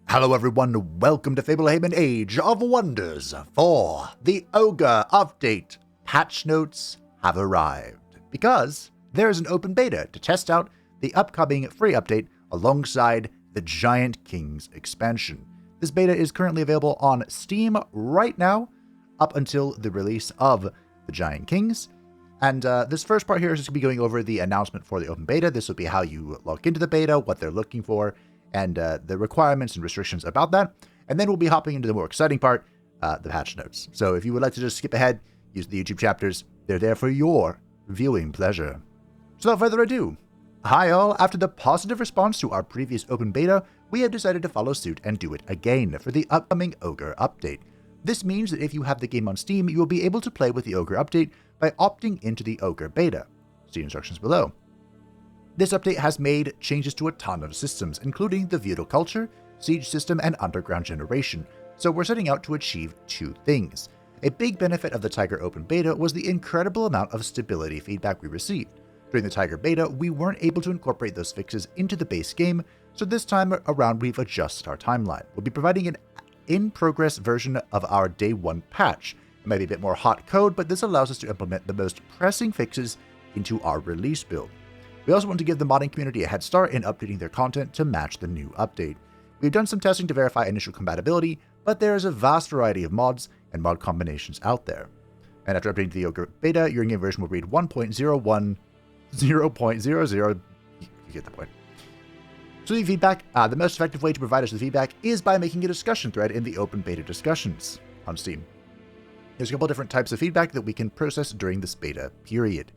Hello everyone, welcome to Fablehaven Age of Wonders for the Ogre update. Patch notes have arrived because there is an open beta to test out the upcoming free update alongside the Giant Kings expansion. This beta is currently available on Steam right now up until the release of the Giant Kings. And this first part here is just going to be going over the announcement for the open beta. This will be how you log into the beta, what they're looking for, and the requirements and restrictions about that. And then we'll be hopping into the more exciting part, the patch notes. So if you would like to just skip ahead, use the YouTube chapters. They're there for your viewing pleasure. So without further ado, hi all. After the positive response to our previous open beta, we have decided to follow suit and do it again for the upcoming Ogre update. This means that if you have the game on Steam, you will be able to play with the Ogre update by opting into the Ogre beta. See instructions below. This update has made changes to a ton of systems, including the feudal culture, siege system, and underground generation, so we're setting out to achieve two things. A big benefit of the Tiger Open Beta was the incredible amount of stability feedback we received. During the Tiger Beta, we weren't able to incorporate those fixes into the base game, so this time around we've adjusted our timeline. We'll be providing an in-progress version of our Day 1 patch. It might be a bit more hot code, but this allows us to implement the most pressing fixes into our release build. We also want to give the modding community a head start in updating their content to match the new update. We've done some testing to verify initial compatibility, but there is a vast variety of mods and mod combinations out there. And after updating the Ogre beta, your in-game version will read 1.010.00. You get the point. So the feedback, the most effective way to provide us with feedback is by making a discussion thread in the open beta discussions on Steam. There's a couple different types of feedback that we can process during this beta period.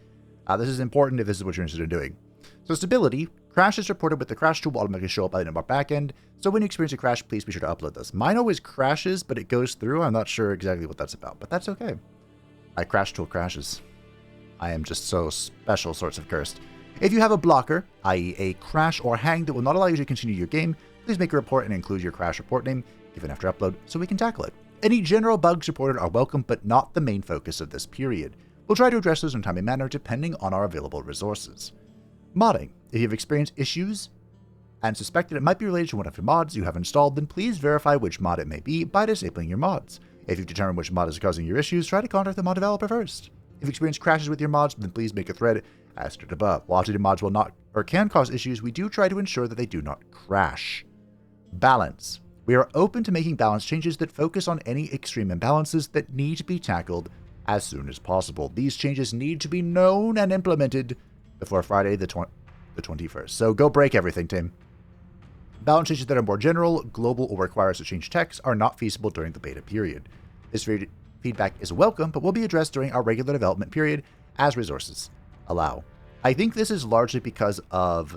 This is important if this is what you're interested in doing. So stability, crashes reported with the crash tool will automatically show up by the network backend. So when you experience a crash, please be sure to upload this. Mine always crashes, but it goes through. I'm not sure exactly what that's about, but that's okay. My crash tool crashes. I am just so special sorts of cursed. If you have a blocker, i.e. a crash or hang that will not allow you to continue your game, please make a report and include your crash report name, given after upload, so we can tackle it. Any general bugs reported are welcome, but not the main focus of this period. We'll try to address those in a timely manner depending on our available resources. Modding. If you've experienced issues and suspected it might be related to one of your mods you have installed, then please verify which mod it may be by disabling your mods. If you've determined which mod is causing your issues, try to contact the mod developer first. If you experience crashes with your mods, then please make a thread as stated above. While updated mods will not or can cause issues, we do try to ensure that they do not crash. Balance. We are open to making balance changes that focus on any extreme imbalances that need to be tackled as soon as possible. These changes need to be known and implemented before Friday the 21st. So go break everything, Tim. Balance changes that are more general, global, or require us to change text are not feasible during the beta period. This feedback is welcome, but will be addressed during our regular development period as resources allow. I think this is largely because of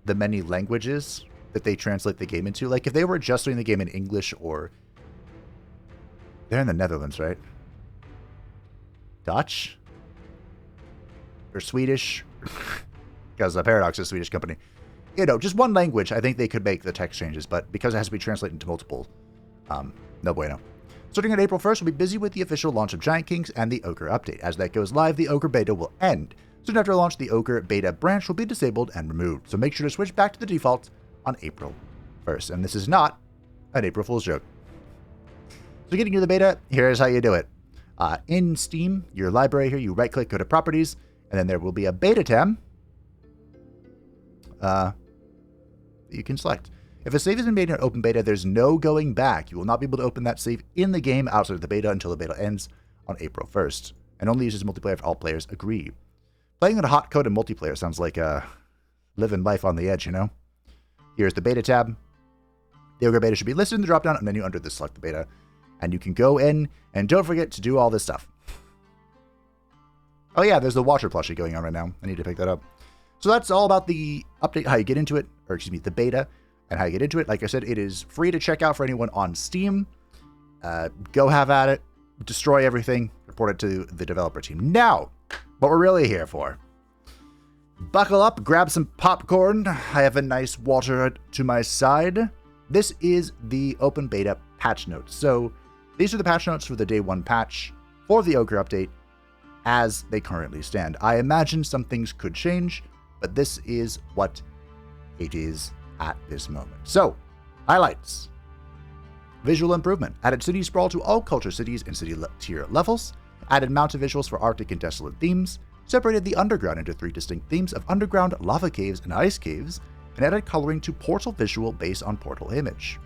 the many languages that they translate the game into. Like if they were just doing the game in English or... They're in the Netherlands, right? Dutch? Or Swedish? Because Paradox is a Swedish company. You know, just one language, I think they could make the text changes, but because it has to be translated into multiple, no bueno. Starting on April 1st, we'll be busy with the official launch of Giant Kings and the Ogre update. As that goes live, the Ogre beta will end. Soon after launch, the Ogre beta branch will be disabled and removed, so make sure to switch back to the default on April 1st. And this is not an April Fool's joke. So getting to the beta, here's how you do it. In Steam, your library here, you right-click, go to Properties, and then there will be a beta tab you can select. If a save has been made in an open beta, there's no going back. You will not be able to open that save in the game outside of the beta until the beta ends on April 1st, and only uses multiplayer if all players agree. Playing on a hot code in multiplayer sounds like living life on the edge, you know? Here's the beta tab. The Ogre beta should be listed in the drop-down menu under the select the beta, and you can go in, and don't forget to do all this stuff. Oh yeah, there's the water plushie going on right now. I need to pick that up. So that's all about the update, how you get into it, or excuse me, the beta, and how you get into it. Like I said, it is free to check out for anyone on Steam. Go have at it, destroy everything, report it to the developer team. Now, what we're really here for. Buckle up, grab some popcorn. I have a nice water to my side. This is the open beta patch notes. So these are the patch notes for the day 1 patch for the Ogre update as they currently stand. I imagine some things could change, but this is what it is at this moment. So Highlights. Visual improvement. Added city sprawl to all culture cities and city tier levels. Added mountain visuals for Arctic and desolate themes. Separated the underground into 3 distinct themes of underground, lava caves, and ice caves. And added coloring to portal visual based on portal image.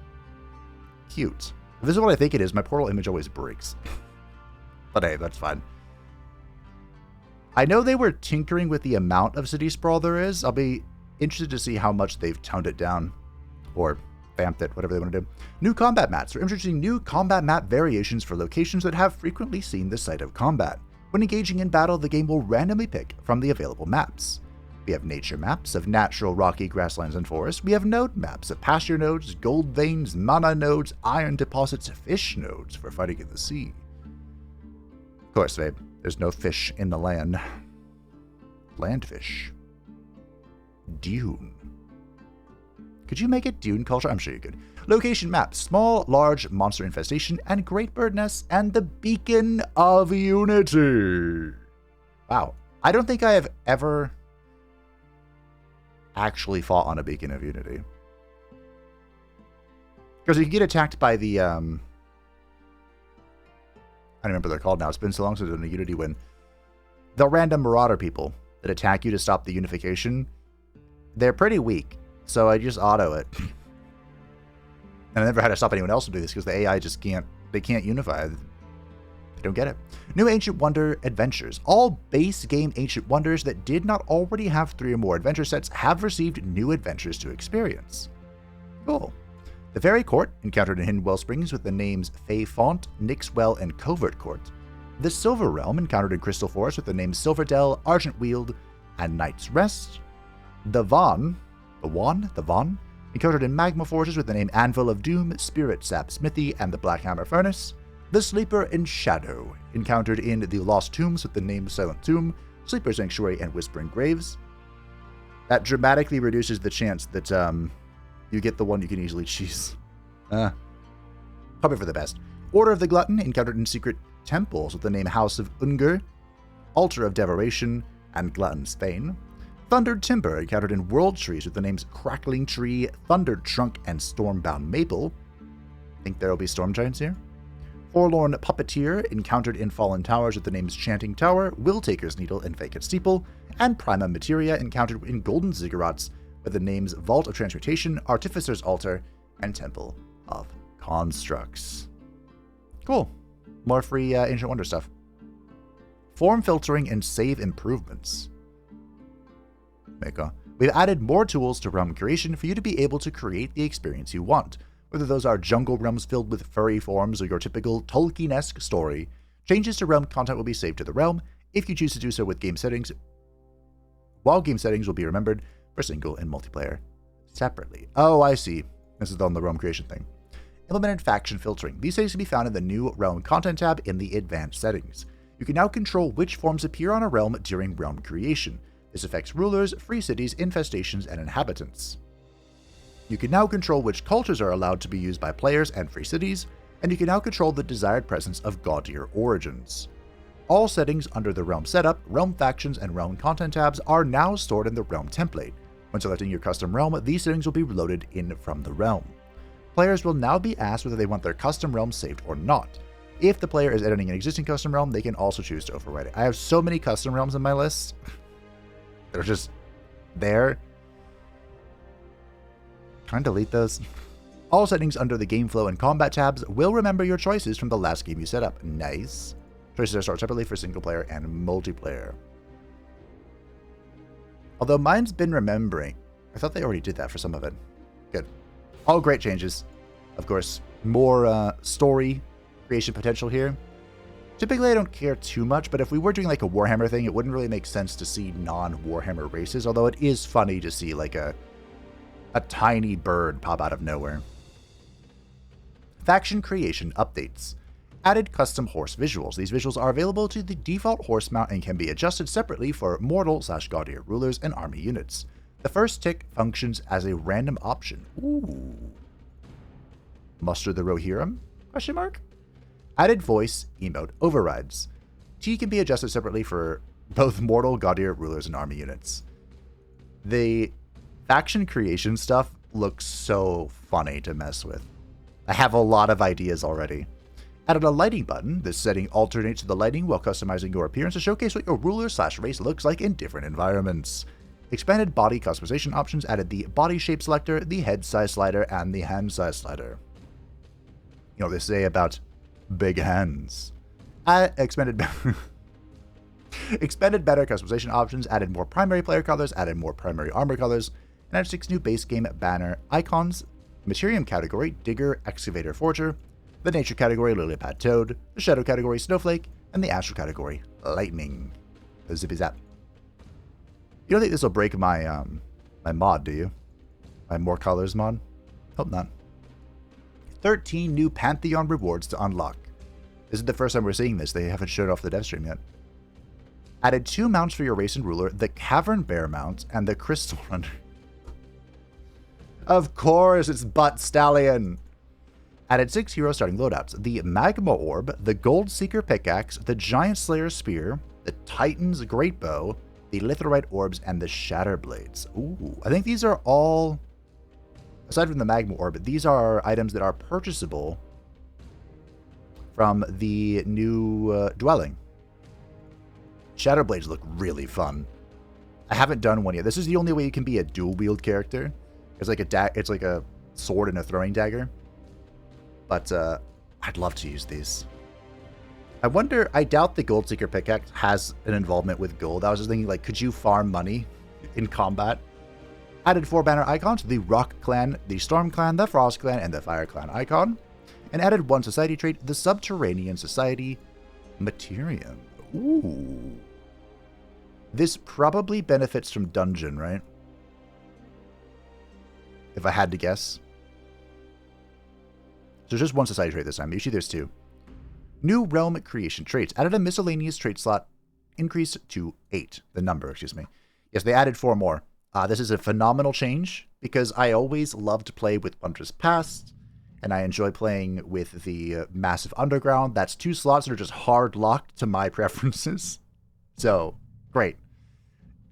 Cute. If this is what I think it is, my portal image always breaks. But hey, that's fine. I know they were tinkering with the amount of city sprawl there is. I'll be interested to see how much they've toned it down. Or vamped it, whatever they want to do. New combat mats. They're introducing new combat map variations for locations that have frequently seen the site of combat. When engaging in battle, the game will randomly pick from the available maps. We have nature maps of natural rocky grasslands and forests. We have node maps of pasture nodes, gold veins, mana nodes, iron deposits, fish nodes for fighting in the sea. Of course, babe, there's no fish in the land. Landfish. Dune. Could you make it Dune culture? I'm sure you could. Location maps, small, large monster infestation, and great bird nests, and the Beacon of Unity. Wow. I don't think I have ever actually fought on a Beacon of Unity. Because you can get attacked by the, I don't remember what they're called now. It's been so long since I've done a Unity win. The random marauder people that attack you to stop the unification, they're pretty weak. So I just auto it. And I never had to stop anyone else from doing this because the AI just can't unify. They don't get it. New Ancient Wonder Adventures. All base game Ancient Wonders that did not already have 3 or more adventure sets have received new adventures to experience. Cool. The Fairy Court, encountered in Hidden Wellsprings with the names Fay Font, Nixwell, and Covert Court. The Silver Realm, encountered in Crystal Forest with the names Silverdell, Argent Weald, and Night's Rest. The Vaughn, encountered in Magma Forces with the name Anvil of Doom, Spirit Sap Smithy, and the Blackhammer Furnace. The Sleeper in Shadow, encountered in the Lost Tombs with the name Silent Tomb, Sleeper Sanctuary, and Whispering Graves. That dramatically reduces the chance that you get the one you can easily choose. Probably for the best. Order of the Glutton, encountered in Secret Temples with the name House of Ungr, Altar of Devoration, and Glutton's Fane. Thundered Timber, encountered in World Trees with the names Crackling Tree, Thundered Trunk, and Stormbound Maple. Think there will be Storm Giants here. Forlorn Puppeteer, encountered in Fallen Towers with the names Chanting Tower, Willtaker's Needle, and Vacant Steeple. And Prima Materia, encountered in Golden Ziggurats with the names Vault of Transmutation, Artificer's Altar, and Temple of Constructs. Cool. More free Ancient Wonder stuff. Form filtering and save improvements. We've added more tools to realm creation for you to be able to create the experience you want. Whether those are jungle realms filled with furry forms or your typical Tolkien-esque story, changes to realm content will be saved to the realm if you choose to do so with game settings, while game settings will be remembered for single and multiplayer separately. Oh, I see. This is on the realm creation thing. Implemented faction filtering. These settings can be found in the new realm content tab in the advanced settings. You can now control which forms appear on a realm during realm creation. This affects rulers, free cities, infestations, and inhabitants. You can now control which cultures are allowed to be used by players and free cities, and you can now control the desired presence of gaudier origins. All settings under the Realm Setup, Realm Factions, and Realm Content tabs are now stored in the Realm template. When selecting your custom realm, these settings will be loaded in from the realm. Players will now be asked whether they want their custom realm saved or not. If the player is editing an existing custom realm, they can also choose to overwrite it. I have so many custom realms in my list. They're just there. Trying to delete those. All settings under the Game Flow and Combat tabs will remember your choices from the last game you set up. Nice. Choices are stored separately for single player and multiplayer. Although mine's been remembering. I thought they already did that for some of it. Good. All great changes. Of course, more story creation potential here. Typically, I don't care too much, but if we were doing like a Warhammer thing, it wouldn't really make sense to see non-Warhammer races, although it is funny to see like a tiny bird pop out of nowhere. Faction creation updates. Added custom horse visuals. These visuals are available to the default horse mount and can be adjusted separately for mortal/gaudier rulers and army units. The first tick functions as a random option. Ooh. Muster the Rohirrim? Question mark? Added voice emote overrides. T can be adjusted separately for both mortal, gaudier rulers, and army units. The faction creation stuff looks so funny to mess with. I have a lot of ideas already. Added a lighting button. This setting alternates the lighting while customizing your appearance to showcase what your ruler/race looks like in different environments. Expanded body customization options added the body shape selector, the head size slider, and the hand size slider. You know what they say about big hands. Expanded better customization options, added more primary player colors, added more primary armor colors, and added 6 new base game banner icons. Materium category, Digger, Excavator, Forger. The Nature category, Lilipad Toad. The Shadow category, Snowflake. And the Astral category, Lightning. Zippy zap. You don't think this will break my my mod, do you? My More Colors mod? Hope not. 13 new Pantheon rewards to unlock. This is the first time we're seeing this. They haven't showed off the dev stream yet. Added 2 mounts for your race and ruler, the Cavern Bear mount and the Crystal Runner. Of course, it's Butt Stallion. Added 6 hero starting loadouts. The Magma Orb, the Gold Seeker Pickaxe, the Giant Slayer Spear, the Titan's Great Bow, the Litherite Orbs, and the Shatter Blades. Ooh, I think these are all, aside from the Magma Orb, these are items that are purchasable from the new dwelling. Shatter Blades look really fun. I haven't done one yet. This is the only way you can be a dual wield character. It's like a sword and a throwing dagger. But I'd love to use these. I wonder, I doubt the Gold Seeker Pickaxe has an involvement with gold. I was just thinking, like, could you farm money in combat? Added 4 banner icons, the Rock Clan, the Storm Clan, the Frost Clan, and the Fire Clan icon. And added 1 society trait, the Subterranean Society Materium. Ooh. This probably benefits from Dungeon, right? If I had to guess. So just 1 society trait this time. Usually there's 2. New Realm Creation traits. Added a miscellaneous trait slot. Increase to 8. The number, excuse me. Yes, they added 4 more. This is a phenomenal change because I always love to play with Wondrous Past, and I enjoy playing with the Massive Underground. That's 2 slots that are just hard locked to my preferences. So, great.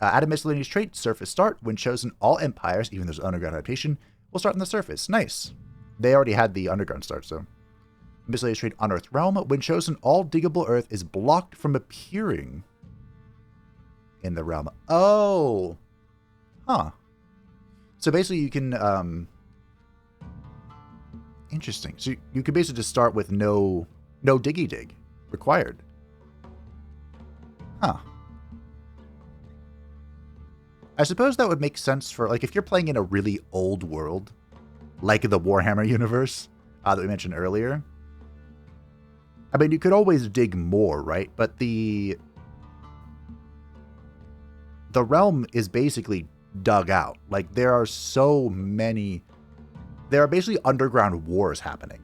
Add a miscellaneous trait, Surface Start. When chosen, all empires, even there's an underground adaptation, will start on the surface. Nice. They already had the underground start, so. Miscellaneous trait, Unearthed Realm. When chosen, all diggable earth is blocked from appearing in the realm. Oh! Huh. So basically you can, interesting. So you could basically just start with no diggy dig required. Huh. I suppose that would make sense for, like, if you're playing in a really old world, like the Warhammer universe that we mentioned earlier. I mean, you could always dig more, right? But the realm is basically dug out. Like, there are so many... There are basically underground wars happening.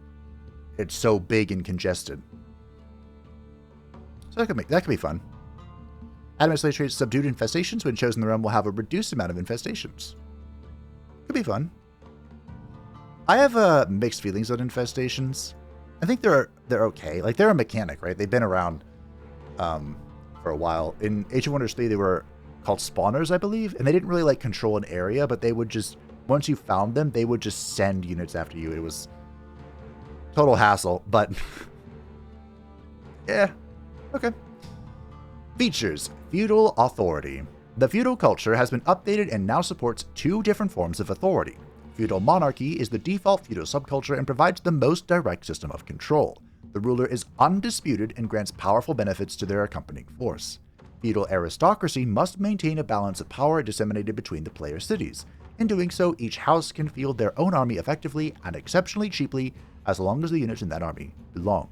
It's so big and congested. So that could be fun. Administrative traits, Subdued Infestations. When chosen, the realm will have a reduced amount of infestations. Could be fun. I have mixed feelings on infestations. I think they're okay. Like, they're a mechanic, right? They've been around for a while. In Age of Wonders 3, they were called spawners, I believe, and they didn't really like control an area, but they would just, once you found them, they would just send units after you. It was total hassle, but yeah, okay. Features: Feudal Authority. The feudal culture has been updated and now supports 2 different forms of authority. Feudal monarchy is the default feudal subculture and provides the most direct system of control. The ruler is undisputed and grants powerful benefits to their accompanying force. Feudal aristocracy must maintain a balance of power disseminated between the player cities. In doing so, each house can field their own army effectively and exceptionally cheaply as long as the units in that army belong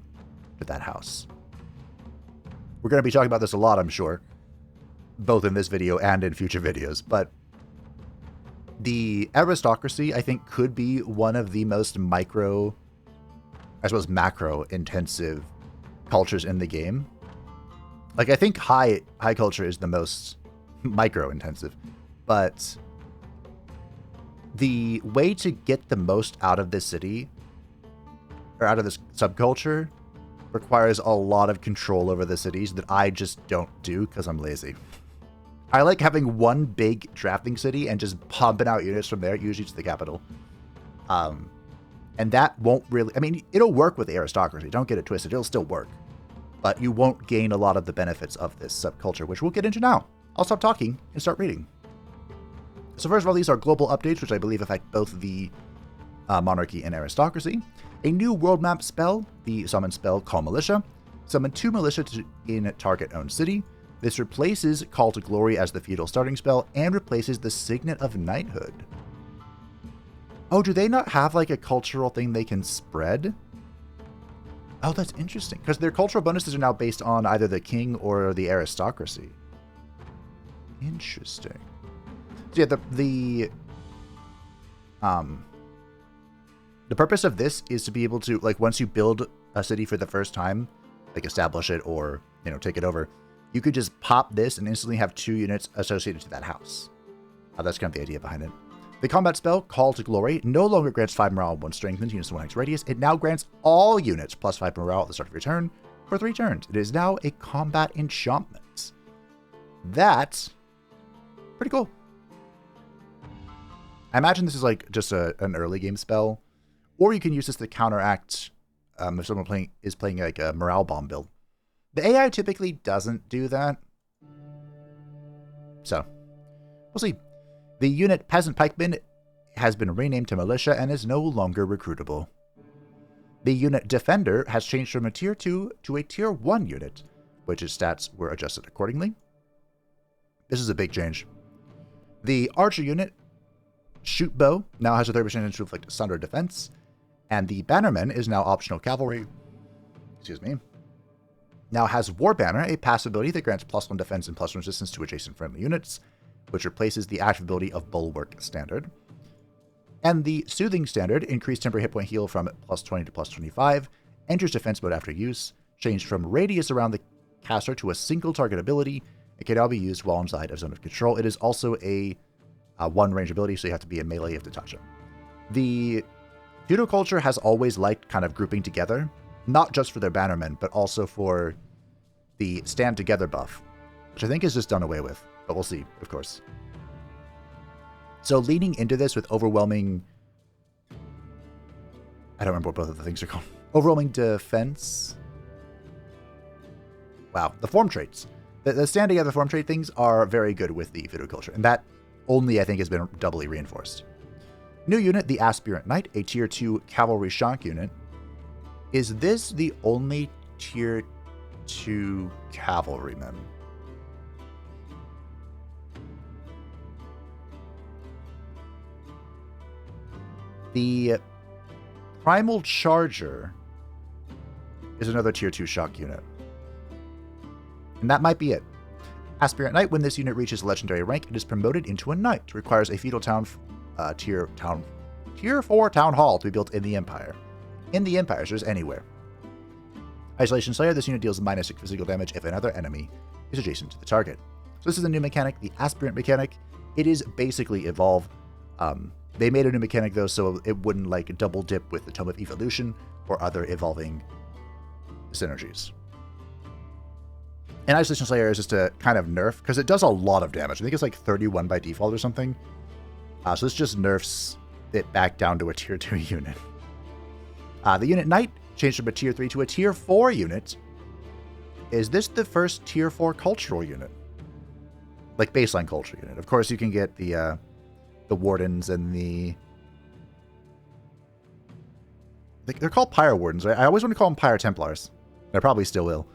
to that house. We're going to be talking about this a lot, I'm sure, both in this video and in future videos, but the aristocracy, I think, could be one of the most macro-intensive cultures in the game. Like, I think high culture is the most micro-intensive, but the way to get the most out of this city, or out of this subculture, requires a lot of control over the cities that I just don't do because I'm lazy. I like having one big drafting city and just pumping out units from there, usually to the capital. And that won't really... I mean, it'll work with the aristocracy. Don't get it twisted. It'll still work. But you won't gain a lot of the benefits of this subculture, which we'll get into now. I'll stop talking and start reading. So first of all, these are global updates, which I believe affect both the monarchy and aristocracy. A new world map spell, the summon spell Call Militia. Summon 2 militia in target-owned city. This replaces Call to Glory as the feudal starting spell and replaces the Signet of Knighthood. Oh, do they not have like a cultural thing they can spread? Oh, that's interesting. Because their cultural bonuses are now based on either the king or the aristocracy. Interesting. So yeah, the purpose of this is to be able to, like, once you build a city for the first time, like establish it or, you know, take it over, you could just pop this and instantly have 2 units associated to that house. That's kind of the idea behind it. The combat spell, Call to Glory, no longer grants 5 morale and 1 strength to units in 1 hex radius. It now grants all units plus 5 morale at the start of your turn for 3 turns. It is now a combat enchantment. That's pretty cool. I imagine this is like just an early game spell, or you can use this to counteract if someone is playing like a morale bomb build. The AI typically doesn't do that, so we'll see. The unit Peasant Pikeman has been renamed to Militia and is no longer recruitable. The unit Defender has changed from a Tier 2 to a Tier 1 unit, which its stats were adjusted accordingly. This is a big change. The Archer unit, Shoot Bow, now has a 30% chance to inflict Sunder defense, and the Bannerman is now optional cavalry. Excuse me. Now has War Banner, a passive ability that grants +1 defense and +1 resistance to adjacent friendly units, which replaces the active ability of Bulwark Standard. And the Soothing Standard, increased temporary hit point heal from +20 to +25, enters defense mode after use, changed from radius around the caster to a single target ability. It can now be used while inside a zone of control. It is also a 1 range ability, so you have to be in melee if to touch it. The feudal culture has always liked kind of grouping together, not just for their bannermen, but also for the stand together buff, which I think is just done away with. But we'll see, of course. So leaning into this with overwhelming... I don't remember what both of the things are called. Overwhelming defense. Wow, the form traits. The stand together form trait things are very good with the feudal culture, and that only, I think, has been doubly reinforced. New unit, the Aspirant Knight, a Tier 2 cavalry shock unit. Is this the only Tier 2 cavalryman? The Primal Charger is another Tier 2 shock unit. And that might be it. Aspirant Knight, when this unit reaches legendary rank, it is promoted into a knight. It requires a feudal town Tier 4 town hall to be built in the Empire. In the Empire, so just anywhere. Isolation Slayer, this unit deals -6 physical damage if another enemy is adjacent to the target. So this is a new mechanic, the Aspirant mechanic. It is basically Evolve. They made a new mechanic, though, so it wouldn't like double dip with the Tome of Evolution or other evolving synergies. And Isolation Slayer is just a kind of nerf, because it does a lot of damage. I think it's like 31 by default or something. So this just nerfs it back down to a Tier 2 unit. The unit Knight changed from a Tier 3 to a Tier 4 unit. Is this the first Tier 4 cultural unit? Like baseline culture unit. Of course, you can get the Wardens and the... They're called Pyre Wardens, right? I always want to call them Pyre Templars. I probably still will.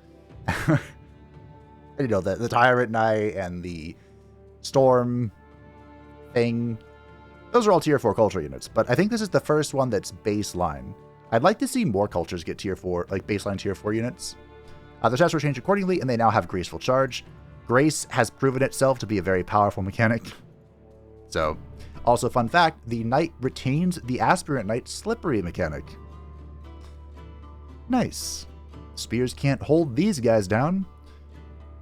You know, the Tyrant Knight and the Storm thing. Those are all Tier 4 culture units, but I think this is the first one that's baseline. I'd like to see more cultures get Tier 4, like baseline Tier 4 units. The stats were changed accordingly, and they now have Graceful Charge. Grace has proven itself to be a very powerful mechanic. So, also fun fact, the Knight retains the Aspirant Knight Slippery mechanic. Nice. Spears can't hold these guys down.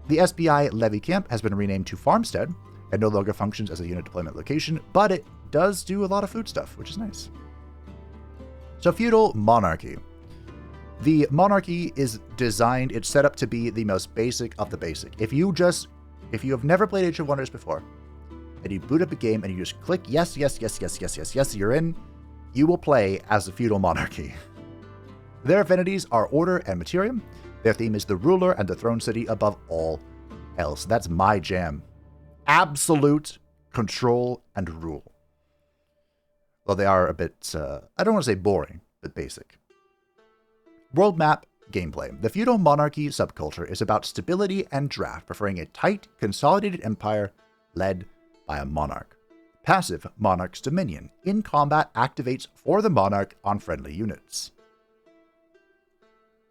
The SBI Levy Camp has been renamed to Farmstead and no longer functions as a unit deployment location, but it does do a lot of food stuff, which is nice. So Feudal Monarchy. The Monarchy is designed, it's set up to be the most basic of the basic. If you just if you have never played Age of Wonders before, and you boot up a game and you just click yes, yes, yes, yes, yes, yes, yes, you're in, you will play as the feudal monarchy. Their affinities are order and materium. Their theme is the ruler and the throne city above all else. That's my jam. Absolute control and rule. Well, they are a bit, I don't want to say boring, but basic. World map gameplay. The feudal monarchy subculture is about stability and draft, preferring a tight, consolidated empire led by a monarch. Passive, Monarch's Dominion. In combat, activates for the monarch on friendly units.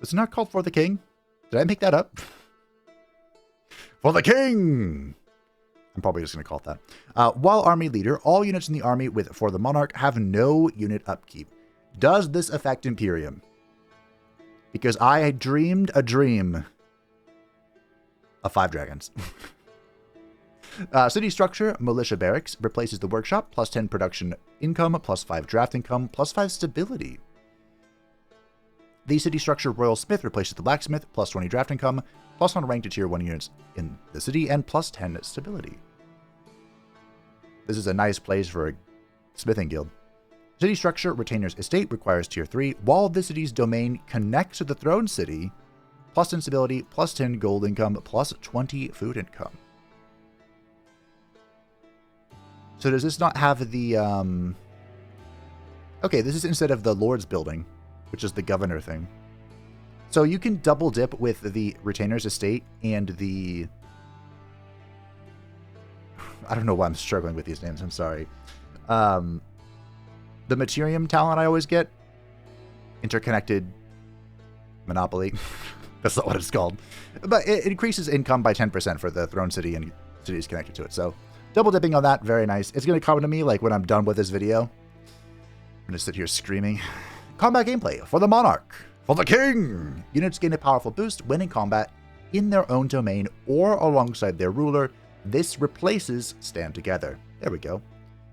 It's not called For the King? Did I make that up? For the King! I'm probably just going to call it that. While Army Leader, all units in the army with For the Monarch have no unit upkeep. Does this affect Imperium? Because I dreamed a dream of 5 dragons. City structure, Militia Barracks, replaces the workshop, plus 10 production income, plus 5 draft income, plus 5 stability. The city structure, Royal Smith, replaces the blacksmith, plus 20 draft income, plus 1 rank to tier 1 units in the city, and plus 10 stability. This is a nice place for a smithing guild. City structure, Retainer's Estate, requires tier 3, while the city's domain connects to the throne city, plus 10 stability, plus 10 gold income, plus 20 food income. So does this not have the, Okay, this is instead of the Lord's Building, which is the governor thing. So you can double dip with the Retainer's Estate and the... I don't know why I'm struggling with these names, I'm sorry. The Materium talent I always get. Interconnected Monopoly. That's not what it's called. But it increases income by 10% for the throne city and cities connected to it. So double dipping on that, very nice. It's going to come to me like when I'm done with this video. I'm going to sit here screaming. Combat gameplay for the Monarch. For the King! Units gain a powerful boost when in combat in their own domain or alongside their ruler. This replaces Stand Together. There we go.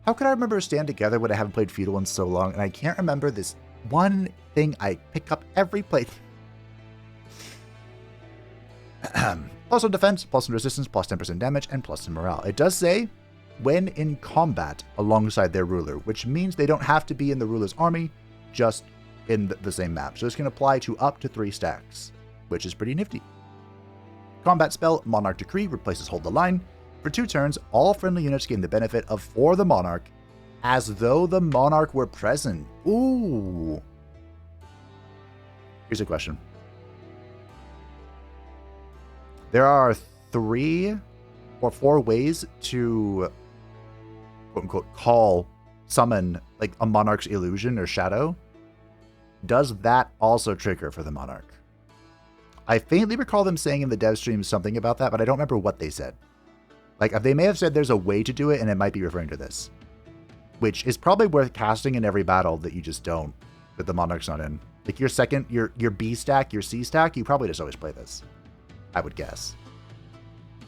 How could I remember Stand Together when I haven't played Feudal in so long, and I can't remember this one thing I pick up every play. Plus 1 defense, plus 1 resistance, plus 10% damage, and plus 10 morale. It does say, when in combat alongside their ruler, which means they don't have to be in the ruler's army, just in the same map. So this can apply to up to 3 stacks, which is pretty nifty. Combat spell, Monarch Decree, replaces Hold the Line. For 2 turns, all friendly units gain the benefit of For the Monarch, as though the Monarch were present. Ooh. Here's a question. There are 3 or 4 ways to, quote-unquote, summon, like, a Monarch's illusion or shadow. Does that also trigger for the Monarch? I faintly recall them saying in the dev stream something about that, but I don't remember what they said. Like, they may have said there's a way to do it, and it might be referring to this. Which is probably worth casting in every battle that you just don't, that the Monarch's not in. Like, your second, your B stack, your C stack, you probably just always play this. I would guess.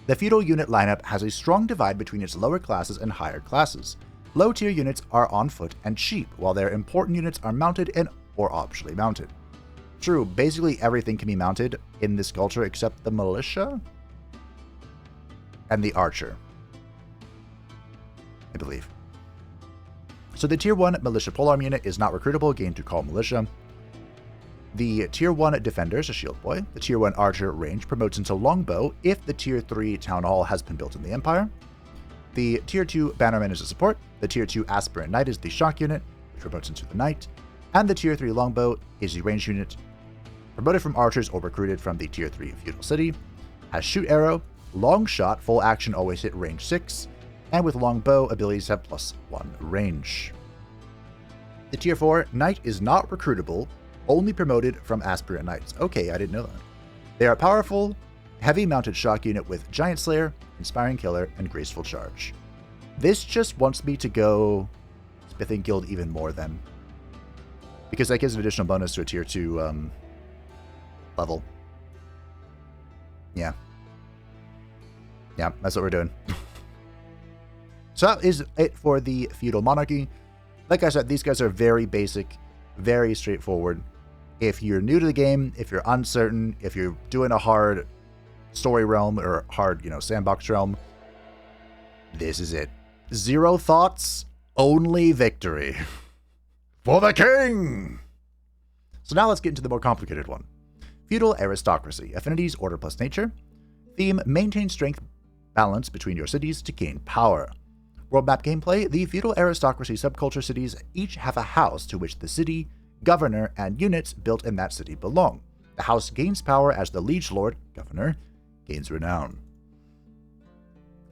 The feudal unit lineup has a strong divide between its lower classes and higher classes. Low tier units are on foot and cheap, while their important units are mounted and or optionally mounted. True, basically everything can be mounted in this culture except the militia and the archer, I believe. So the tier 1 militia polearm unit is not recruitable, gained through call militia. The tier 1 defender is a shield boy. The tier 1 archer range promotes into longbow if the tier 3 town hall has been built in the empire. The tier 2 bannerman is a support. The tier 2 aspirant knight is the shock unit, which promotes into the knight. And the tier 3 longbow is the range unit, promoted from archers or recruited from the tier 3 feudal city. Has shoot arrow, long shot, full action always hit range 6, and with longbow abilities have +1 range. The tier 4 knight is not recruitable, only promoted from aspirant knights. Okay, I didn't know that. They are powerful, heavy mounted shock unit with giant slayer, inspiring killer, and graceful charge. This just wants me to go Smithing Guild even more then, because that gives an additional bonus to a tier 2 level. Yeah, that's what we're doing. So that is it for the feudal monarchy. Like I said, these guys are very basic, very straightforward. If you're new to the game, if you're uncertain, if you're doing a hard story realm or hard, sandbox realm. This is it. Zero thoughts, only victory. For the king! So now let's get into the more complicated one. Feudal aristocracy. Affinities, order plus nature. Theme, maintain strength balance between your cities to gain power. World map gameplay. The feudal aristocracy subculture cities each have a house to which the city, governor, and units built in that city belong. The house gains power as the liege lord, governor, gains renown.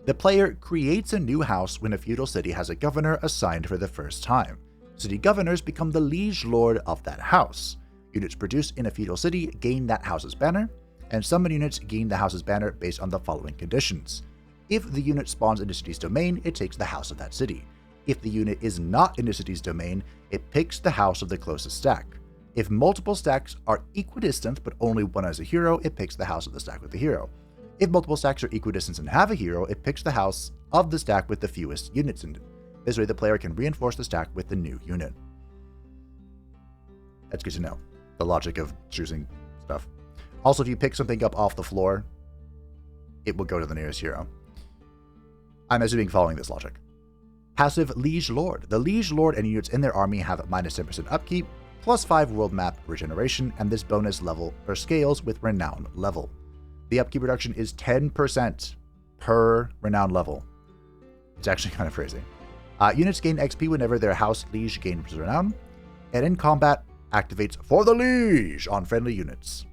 The player creates a new house when a feudal city has a governor assigned for the first time. City governors become the liege lord of that house. Units produced in a feudal city gain that house's banner, and summon units gain the house's banner based on the following conditions. If the unit spawns in a city's domain, it takes the house of that city. If the unit is not in a city's domain, it picks the house of the closest stack. If multiple stacks are equidistant but only one has a hero, it picks the house of the stack with the hero. If multiple stacks are equidistant and have a hero, it picks the house of the stack with the fewest units in it. This way the player can reinforce the stack with the new unit. That's good to know. The logic of choosing stuff. Also, if you pick something up off the floor, it will go to the nearest hero. I'm assuming following this logic. Passive Liege Lord. The Liege Lord and units in their army have minus 10% upkeep, plus 5 world map regeneration, and this bonus level or scales with renown level. The upkeep reduction is 10% per renown level. It's actually kind of crazy. Units gain XP whenever their house liege gains renown, and in combat activates for the liege on friendly units.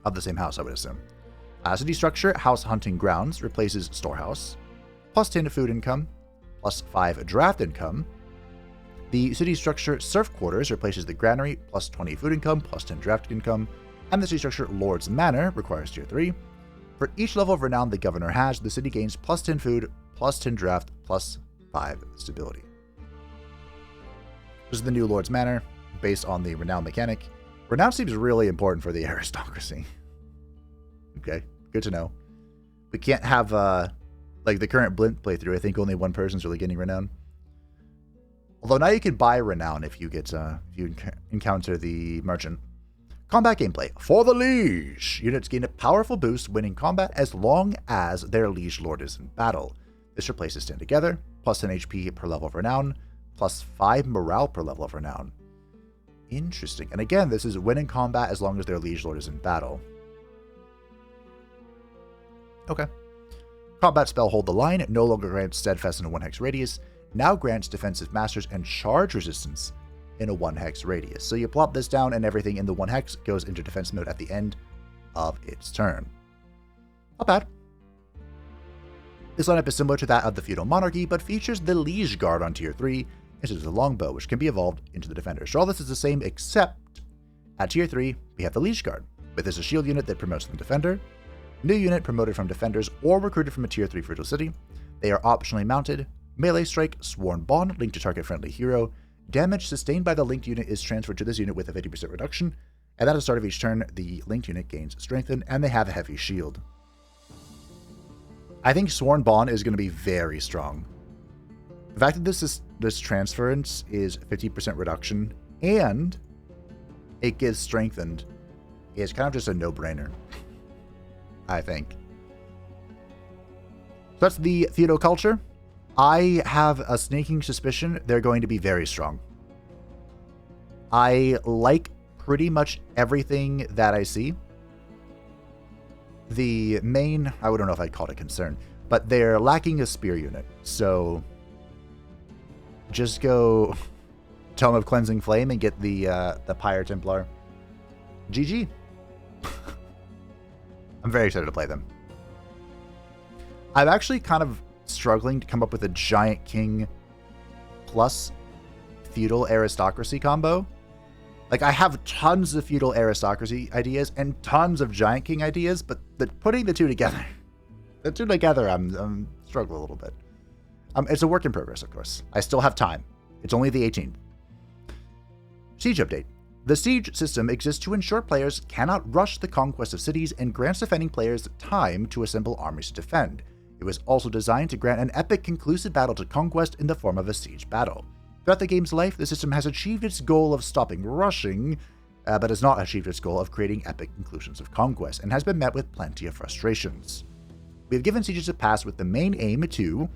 Of the same house, I would assume. City structure, house hunting grounds, replaces storehouse, plus 10 food income, plus 5 draft income. The city structure serf quarters replaces the granary, plus 20 food income, plus 10 draft income, and the city structure lord's manor requires tier 3. For each level of renown the governor has, the city gains plus 10 food, plus 10 draft, plus 5 stability. This is the new lord's manor, based on the renown mechanic. Renown seems really important for the aristocracy. Okay, good to know. We can't have, like the current Blint playthrough, I think only one person's really getting renown. Although now you can buy renown if you get, if you encounter the merchant. Combat gameplay. For the liege! Units gain a powerful boost when in combat as long as their liege lord is in battle. This replaces stand together, plus 10 HP per level of renown, plus 5 morale per level of renown. Interesting. And again, this is when in combat as long as their liege lord is in battle. Okay. Combat spell Hold the Line no longer grants steadfast in a 1 hex radius, now grants defensive masters and charge resistance in a 1 hex radius. So you plop this down and everything in the 1 hex goes into defense mode at the end of its turn. Not bad. This lineup is similar to that of the Feudal Monarchy, but features the Liege Guard on tier 3 instead of the Longbow, which can be evolved into the Defender. So all this is the same, except at tier 3, we have the Liege Guard. With this a shield unit that promotes the Defender, new unit promoted from Defenders or recruited from a tier 3 feudal city. They are optionally mounted, melee strike, sworn bond, linked to target friendly hero. Damage sustained by the linked unit is transferred to this unit with a 50% reduction, and at the start of each turn, the linked unit gains strengthen, and they have a heavy shield. I think Sworn Bond is going to be very strong. The fact that this transference is 50% reduction, and it gets strengthened, is kind of just a no-brainer, I think. So that's the feudal culture. I have a sneaking suspicion they're going to be very strong. I like pretty much everything that I see. The main, I don't know if I'd call it a concern, but they're lacking a spear unit. So just go Tome of Cleansing Flame and get the Pyre Templar. GG. I'm very excited to play them. I'm actually kind of struggling to come up with a Giant King plus Feudal Aristocracy combo. Like, I have tons of Feudal Aristocracy ideas and tons of Giant King ideas, but putting the two together, I'm struggling a little bit. It's a work in progress, of course. I still have time. It's only the 18th. Siege update. The Siege system exists to ensure players cannot rush the conquest of cities and grants defending players time to assemble armies to defend. It was also designed to grant an epic conclusive battle to conquest in the form of a siege battle. Throughout the game's life, the system has achieved its goal of stopping rushing but has not achieved its goal of creating epic conclusions of conquest, and has been met with plenty of frustrations. We have given sieges a pass with the main aim to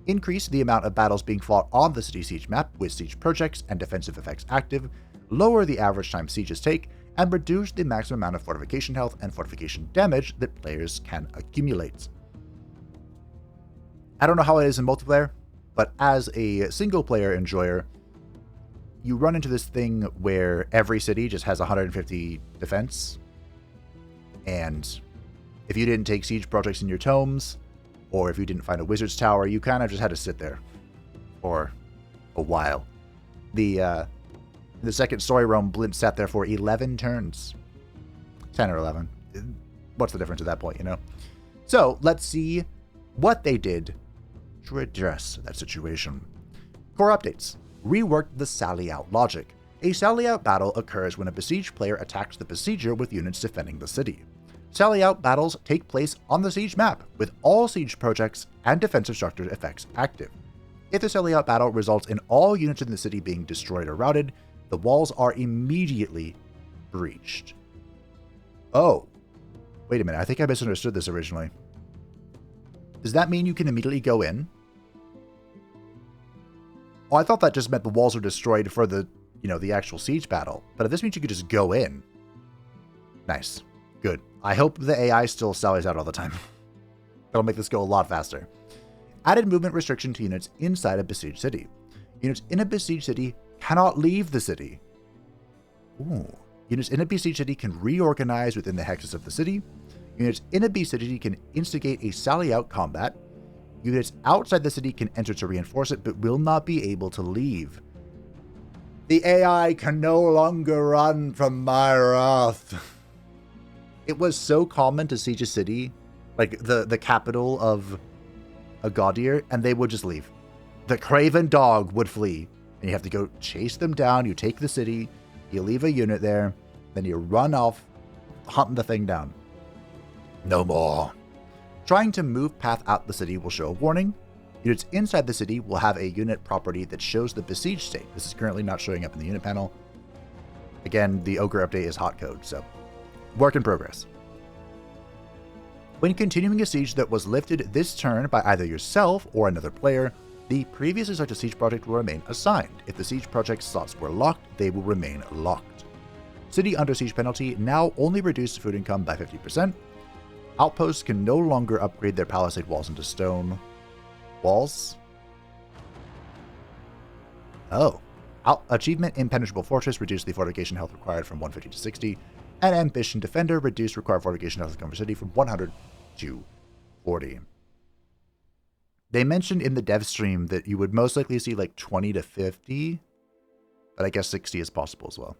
increase the amount of battles being fought on the city siege map with siege projects and defensive effects active, lower the average time sieges take, and reduce the maximum amount of fortification health and fortification damage that players can accumulate. I don't know how it is in multiplayer, but as a single player enjoyer, you run into this thing where every city just has 150 defense, and if you didn't take siege projects in your tomes, or if you didn't find a wizard's tower, you kind of just had to sit there for a while. The second story realm, Blint sat there for 11 turns. 10 or 11. What's the difference at that point, you know? So, let's see what they did to address that situation. Core updates. Reworked the sally out logic. A sally out battle occurs when a besieged player attacks the besieger with units defending the city. Sally out battles take place on the siege map, with all siege projects and defensive structure effects active. If the sally out battle results in all units in the city being destroyed or routed, the walls are immediately breached. Oh, wait a minute, I think I misunderstood this originally. Does that mean you can immediately go in? Oh, I thought that just meant the walls are destroyed for the, the actual siege battle. But if this means you could just go in. Nice. Good. I hope the AI still sallies out all the time. That'll make this go a lot faster. Added movement restriction to units inside a besieged city. Units in a besieged city cannot leave the city. Ooh. Units in a besieged city can reorganize within the hexes of the city. Units in a besieged city can instigate a sally out combat. Units outside the city can enter to reinforce it, but will not be able to leave. The AI can no longer run from my wrath. It was so common to siege a city, like the capital of a Gaudier, and they would just leave. The craven dog would flee, and you have to go chase them down. You take the city, you leave a unit there, then you run off, hunting the thing down. No more. Trying to move path out the city will show a warning. Units inside the city will have a unit property that shows the besieged state. This is currently not showing up in the unit panel. Again, the Ogre update is hot code, so work in progress. When continuing a siege that was lifted this turn by either yourself or another player, the previously selected siege project will remain assigned. If the siege project slots were locked, they will remain locked. City under siege penalty now only reduces food income by 50%. Outposts can no longer upgrade their palisade walls into stone walls. Oh. Achievement Impenetrable Fortress reduced the fortification health required from 150 to 60. And Ambition Defender reduced required fortification health in Comfort City from 100 to 40. They mentioned in the dev stream that you would most likely see like 20 to 50, but I guess 60 is possible as well.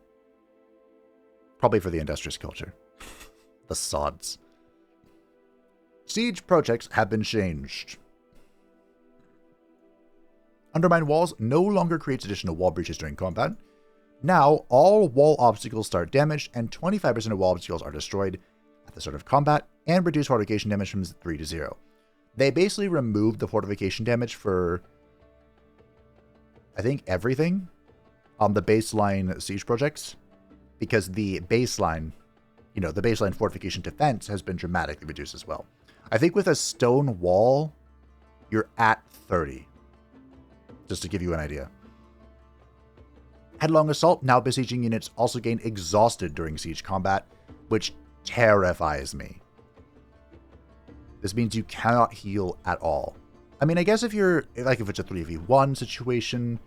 Probably for the industrious culture. The sods. Siege projects have been changed. Undermine walls no longer creates additional wall breaches during combat. Now, all wall obstacles start damaged, and 25% of wall obstacles are destroyed at the start of combat, and reduce fortification damage from 3 to 0. They basically removed the fortification damage for, I think, everything on the baseline siege projects, because the baseline, the baseline fortification defense has been dramatically reduced as well. I think with a stone wall, you're at 30, just to give you an idea. Headlong Assault, now besieging units also gain exhausted during siege combat, which terrifies me. This means you cannot heal at all. I mean, I guess if it's a 3v1 situation,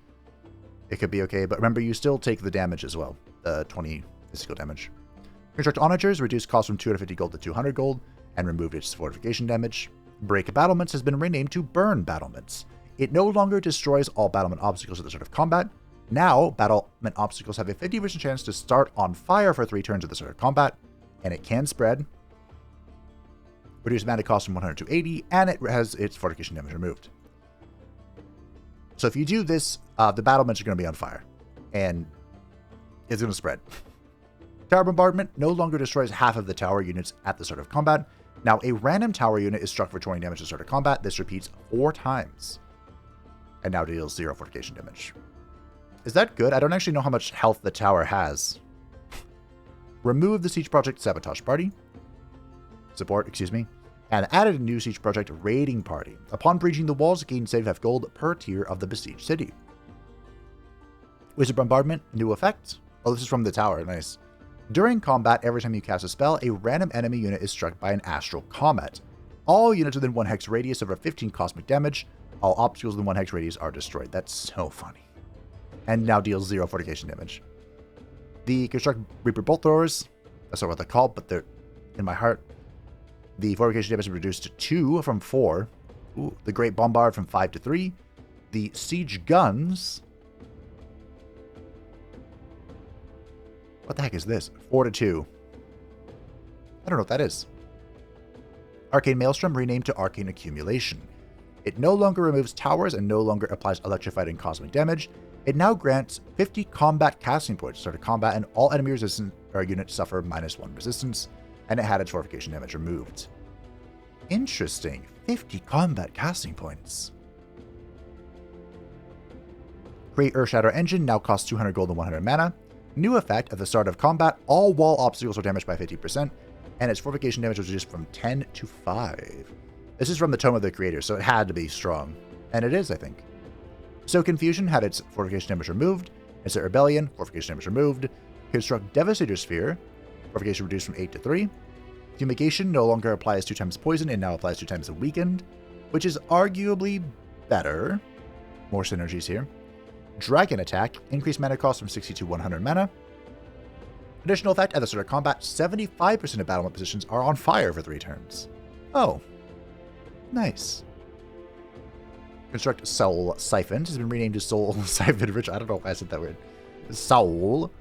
it could be okay, but remember, you still take the damage as well, the 20 physical damage. Construct Onagers, reduced cost from 250 gold to 200 gold, and removed its fortification damage. Break Battlements has been renamed to Burn Battlements. It no longer destroys all battlement obstacles at the start of combat. Now, battlement obstacles have a 50% chance to start on fire for 3 turns at the start of combat, and it can spread. Reduce mana cost from 100 to 80, and it has its fortification damage removed. So if you do this, the battlements are going to be on fire, and it's going to spread. Tower Bombardment no longer destroys half of the tower units at the start of combat. Now, a random tower unit is struck for 20 damage at the start of combat. This repeats 4 times, and now deals 0 fortification damage. Is that good? I don't actually know how much health the tower has. removed the Siege Project Sabotage Party, support, excuse me, and added a new Siege Project Raiding Party. Upon breaching the walls, gain 75 gold per tier of the besieged city. Wizard Bombardment, new effect. Oh, this is from the tower, nice. During combat, every time you cast a spell, a random enemy unit is struck by an astral comet. All units within 1 hex radius suffer 15 cosmic damage. All obstacles within 1 hex radius are destroyed. That's so funny. And now deals 0 fortification damage. The Construct Reaper Bolt Throwers, that's not what they're called, but they're in my heart. The fortification damage is reduced to 2 from 4. Ooh, the Great Bombard from 5 to 3. The Siege Guns. What the heck is this? 4 to 2. I don't know what that is. Arcane Maelstrom renamed to Arcane Accumulation. It no longer removes towers and no longer applies electrified and cosmic damage. It now grants 50 combat casting points to start a combat, and all enemy resistant units suffer -1 resistance, and it had its fortification damage removed. Interesting. 50 combat casting points. Create Earthshatter Engine now costs 200 gold and 100 mana. New effect, at the start of combat, all wall obstacles are damaged by 50%, and its fortification damage was reduced from 10 to 5. This is from the Tome of the Creator, so it had to be strong. And it is, I think. So Confusion had its fortification damage removed. Instant Rebellion, fortification damage removed. Construct Devastator Sphere, fortification reduced from 8 to 3. Fumigation no longer applies 2 times poison and now applies 2 times the weakened, which is arguably better. More synergies here. Dragon Attack, increased mana cost from 60 to 100 mana. Additional effect, at the start of combat, 75% of battlement positions are on fire for 3 turns. Oh. Nice. Construct Soul Siphon has been renamed to Soul Siphon Ritual. I don't know why I said that weird. Soul.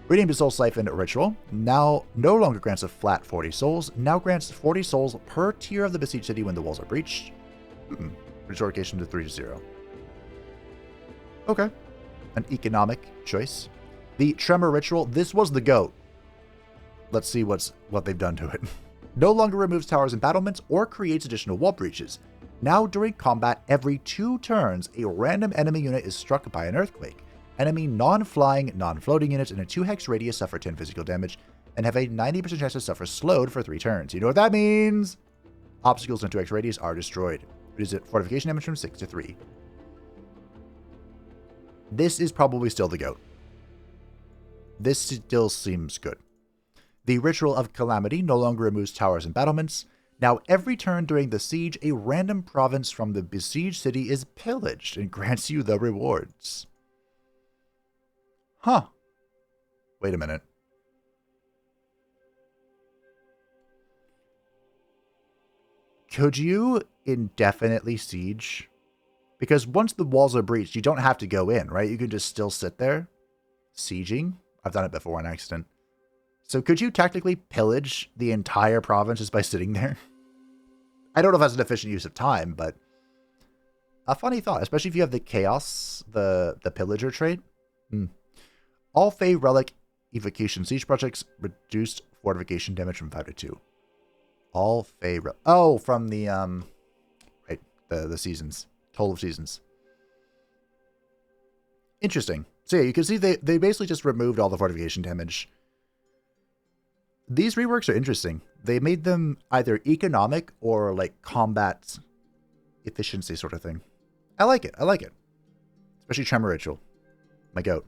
Renamed to Soul Siphon Ritual. Now no longer grants a flat 40 souls. Now grants 40 souls per tier of the besieged city when the walls are breached. Restoration to 3 to 0. Okay. An economic choice. The Tremor Ritual. This was the GOAT. Let's see what they've done to it. No longer removes towers and battlements or creates additional wall breaches. Now during combat, every 2 turns, a random enemy unit is struck by an earthquake. Enemy non-flying, non-floating units in a 2 hex radius suffer 10 physical damage and have a 90% chance to suffer slowed for 3 turns. You know what that means? Obstacles in a 2 hex radius are destroyed. Reduces fortification damage from 6 to 3. This is probably still the GOAT. This still seems good. The Ritual of Calamity no longer removes towers and battlements. Now, every turn during the siege, a random province from the besieged city is pillaged and grants you the rewards. Huh. Wait a minute. Could you indefinitely siege? Because once the walls are breached, you don't have to go in, right? You can just still sit there, sieging. I've done it before on accident. So could you technically pillage the entire province just by sitting there? I don't know if that's an efficient use of time, but a funny thought, especially if you have the Chaos, the Pillager trait. All Fey Relic Evocation Siege Projects reduced fortification damage from 5 to 2. All Fey Relic. Oh, from the, right, the seasons. Toll of Seasons. Interesting. So yeah, you can see they basically just removed all the fortification damage. These reworks are interesting. They made them either economic or like combat efficiency sort of thing. I like it. I like it. Especially Tremor Ritual. My goat.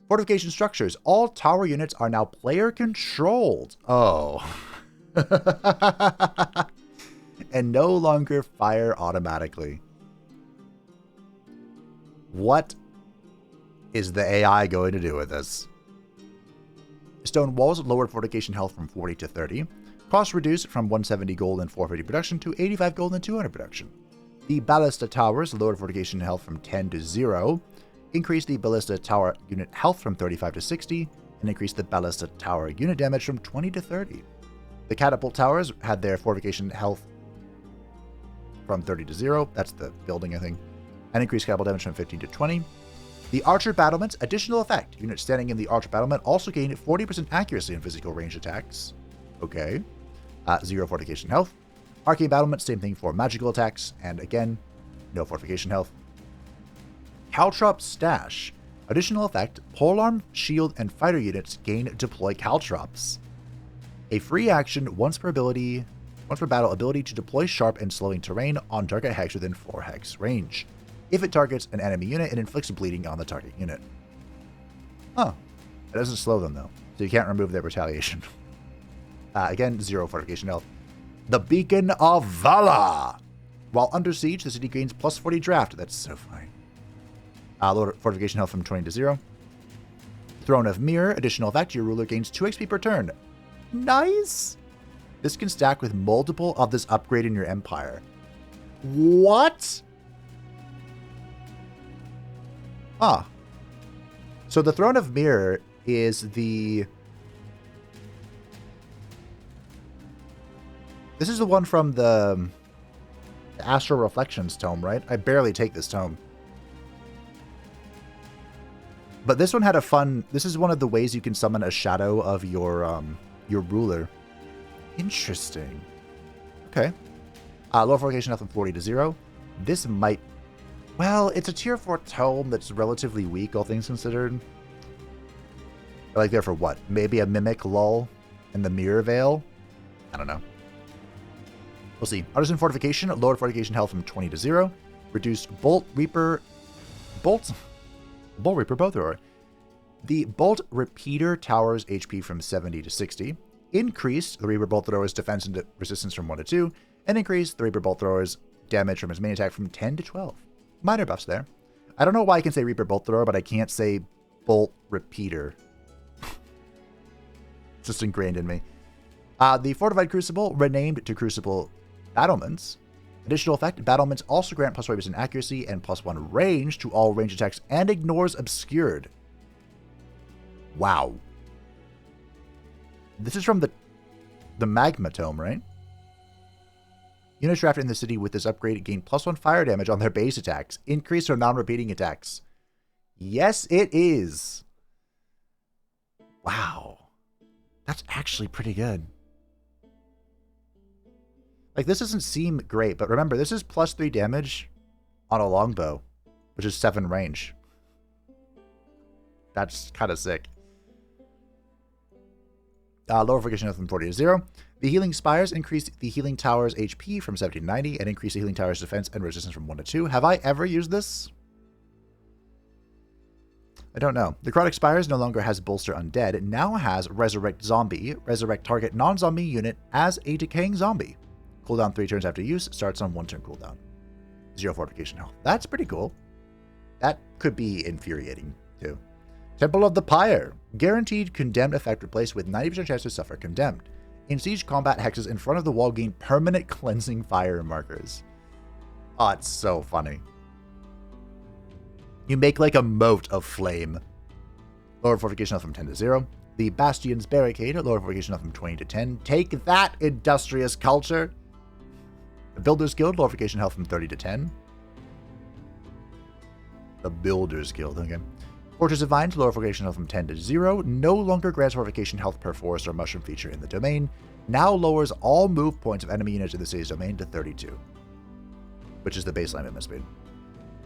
Fortification structures. All tower units are now player controlled. Oh. And no longer fire automatically. What is the AI going to do with this? Stone walls lowered fortification health from 40 to 30. Cost reduced from 170 gold and 450 production to 85 gold and 200 production. The Ballista Towers lowered fortification health from 10 to 0. Increased the Ballista Tower unit health from 35 to 60. And increased the Ballista Tower unit damage from 20 to 30. The Catapult Towers had their fortification health from 30 to 0. That's the building, I think. And increased catapult damage from 15 to 20. The Archer Battlements, additional effect. Units standing in the Archer Battlement also gain 40% accuracy in physical range attacks. Okay. 0 fortification health. Arcane Battlement, same thing for magical attacks. And again, no fortification health. Caltrop Stash. Additional effect, polearm, shield, and fighter units gain deploy caltrops. A free action once per battle ability to deploy sharp and slowing terrain on target hex within 4 hex range. If it targets an enemy unit, it inflicts bleeding on the target unit. Huh. It doesn't slow them though, so you can't remove their retaliation. Again, 0 fortification health. The Beacon of Valor. While under siege, the city gains plus 40 draft. That's so fine. Lower fortification health from 20 to 0. Throne of Mirror. Additional effect. Your ruler gains 2 XP per turn. Nice. This can stack with multiple of this upgrade in your empire. What? Ah. So the Throne of Mirror is the... This is the one from the Astral Reflections tome, right? I barely take this tome. But this one had a fun... This is one of the ways you can summon a shadow of your ruler. Interesting. Okay. Lower fortification health from 40 to 0. This might... Well, it's a tier 4 tome that's relatively weak, all things considered. Like there for what? Maybe a Mimic Lull and the Mirror Veil? I don't know. We'll see. Artisan Fortification, lowered fortification health from 20 to 0. Reduced Bolt Reaper Bolt Reaper Bowthrower. The Bolt Repeater towers HP from 70 to 60. Increased the Reaper Bolt Thrower's defense and resistance from 1 to 2. And increased the Reaper Bolt Thrower's damage from his main attack from 10 to 12. Minor buffs there. I don't know why I can say Reaper Bolt Thrower, but I can't say Bolt Repeater. It's just ingrained in me. The Fortified Crucible, renamed to Crucible Battlements. Additional effect, Battlements also grant plus 40% accuracy and plus 1 range to all range attacks and ignores Obscured. Wow. This is from the Magma Tome, right? Units drafted in the city with this upgrade gain plus 1 fire damage on their base attacks. Increase or non-repeating attacks. Yes, it is. Wow. That's actually pretty good. Like, this doesn't seem great, but remember, this is plus 3 damage on a longbow, which is 7 range. That's kind of sick. Lower fortification health from 40 to 0. The Healing Spires increase the Healing Tower's HP from 70 to 90 and increase the Healing Tower's defense and resistance from 1 to 2. Have I ever used this? I don't know. The Necrotic Spires no longer has Bolster Undead. It now has Resurrect Zombie. Resurrect target non-zombie unit as a decaying zombie. Cooldown 3 turns after use. Starts on 1 turn cooldown. 0 fortification health. That's pretty cool. That could be infuriating, too. Temple of the Pyre. Guaranteed condemned effect replaced with 90% chance to suffer condemned. In siege combat, hexes in front of the wall gain permanent cleansing fire markers. Oh, it's so funny. You make like a moat of flame. Lower fortification health from 10 to 0. The Bastion's Barricade. Lower fortification health from 20 to 10. Take that, industrious culture. The Builder's Guild. Lower fortification health from 30 to 10. The Builder's Guild, okay. Fortress of Vines, lower fortification health from 10 to 0. No longer grants fortification health per forest or mushroom feature in the domain. Now lowers all move points of enemy units in the city's domain to 32. Which is the baseline movement speed.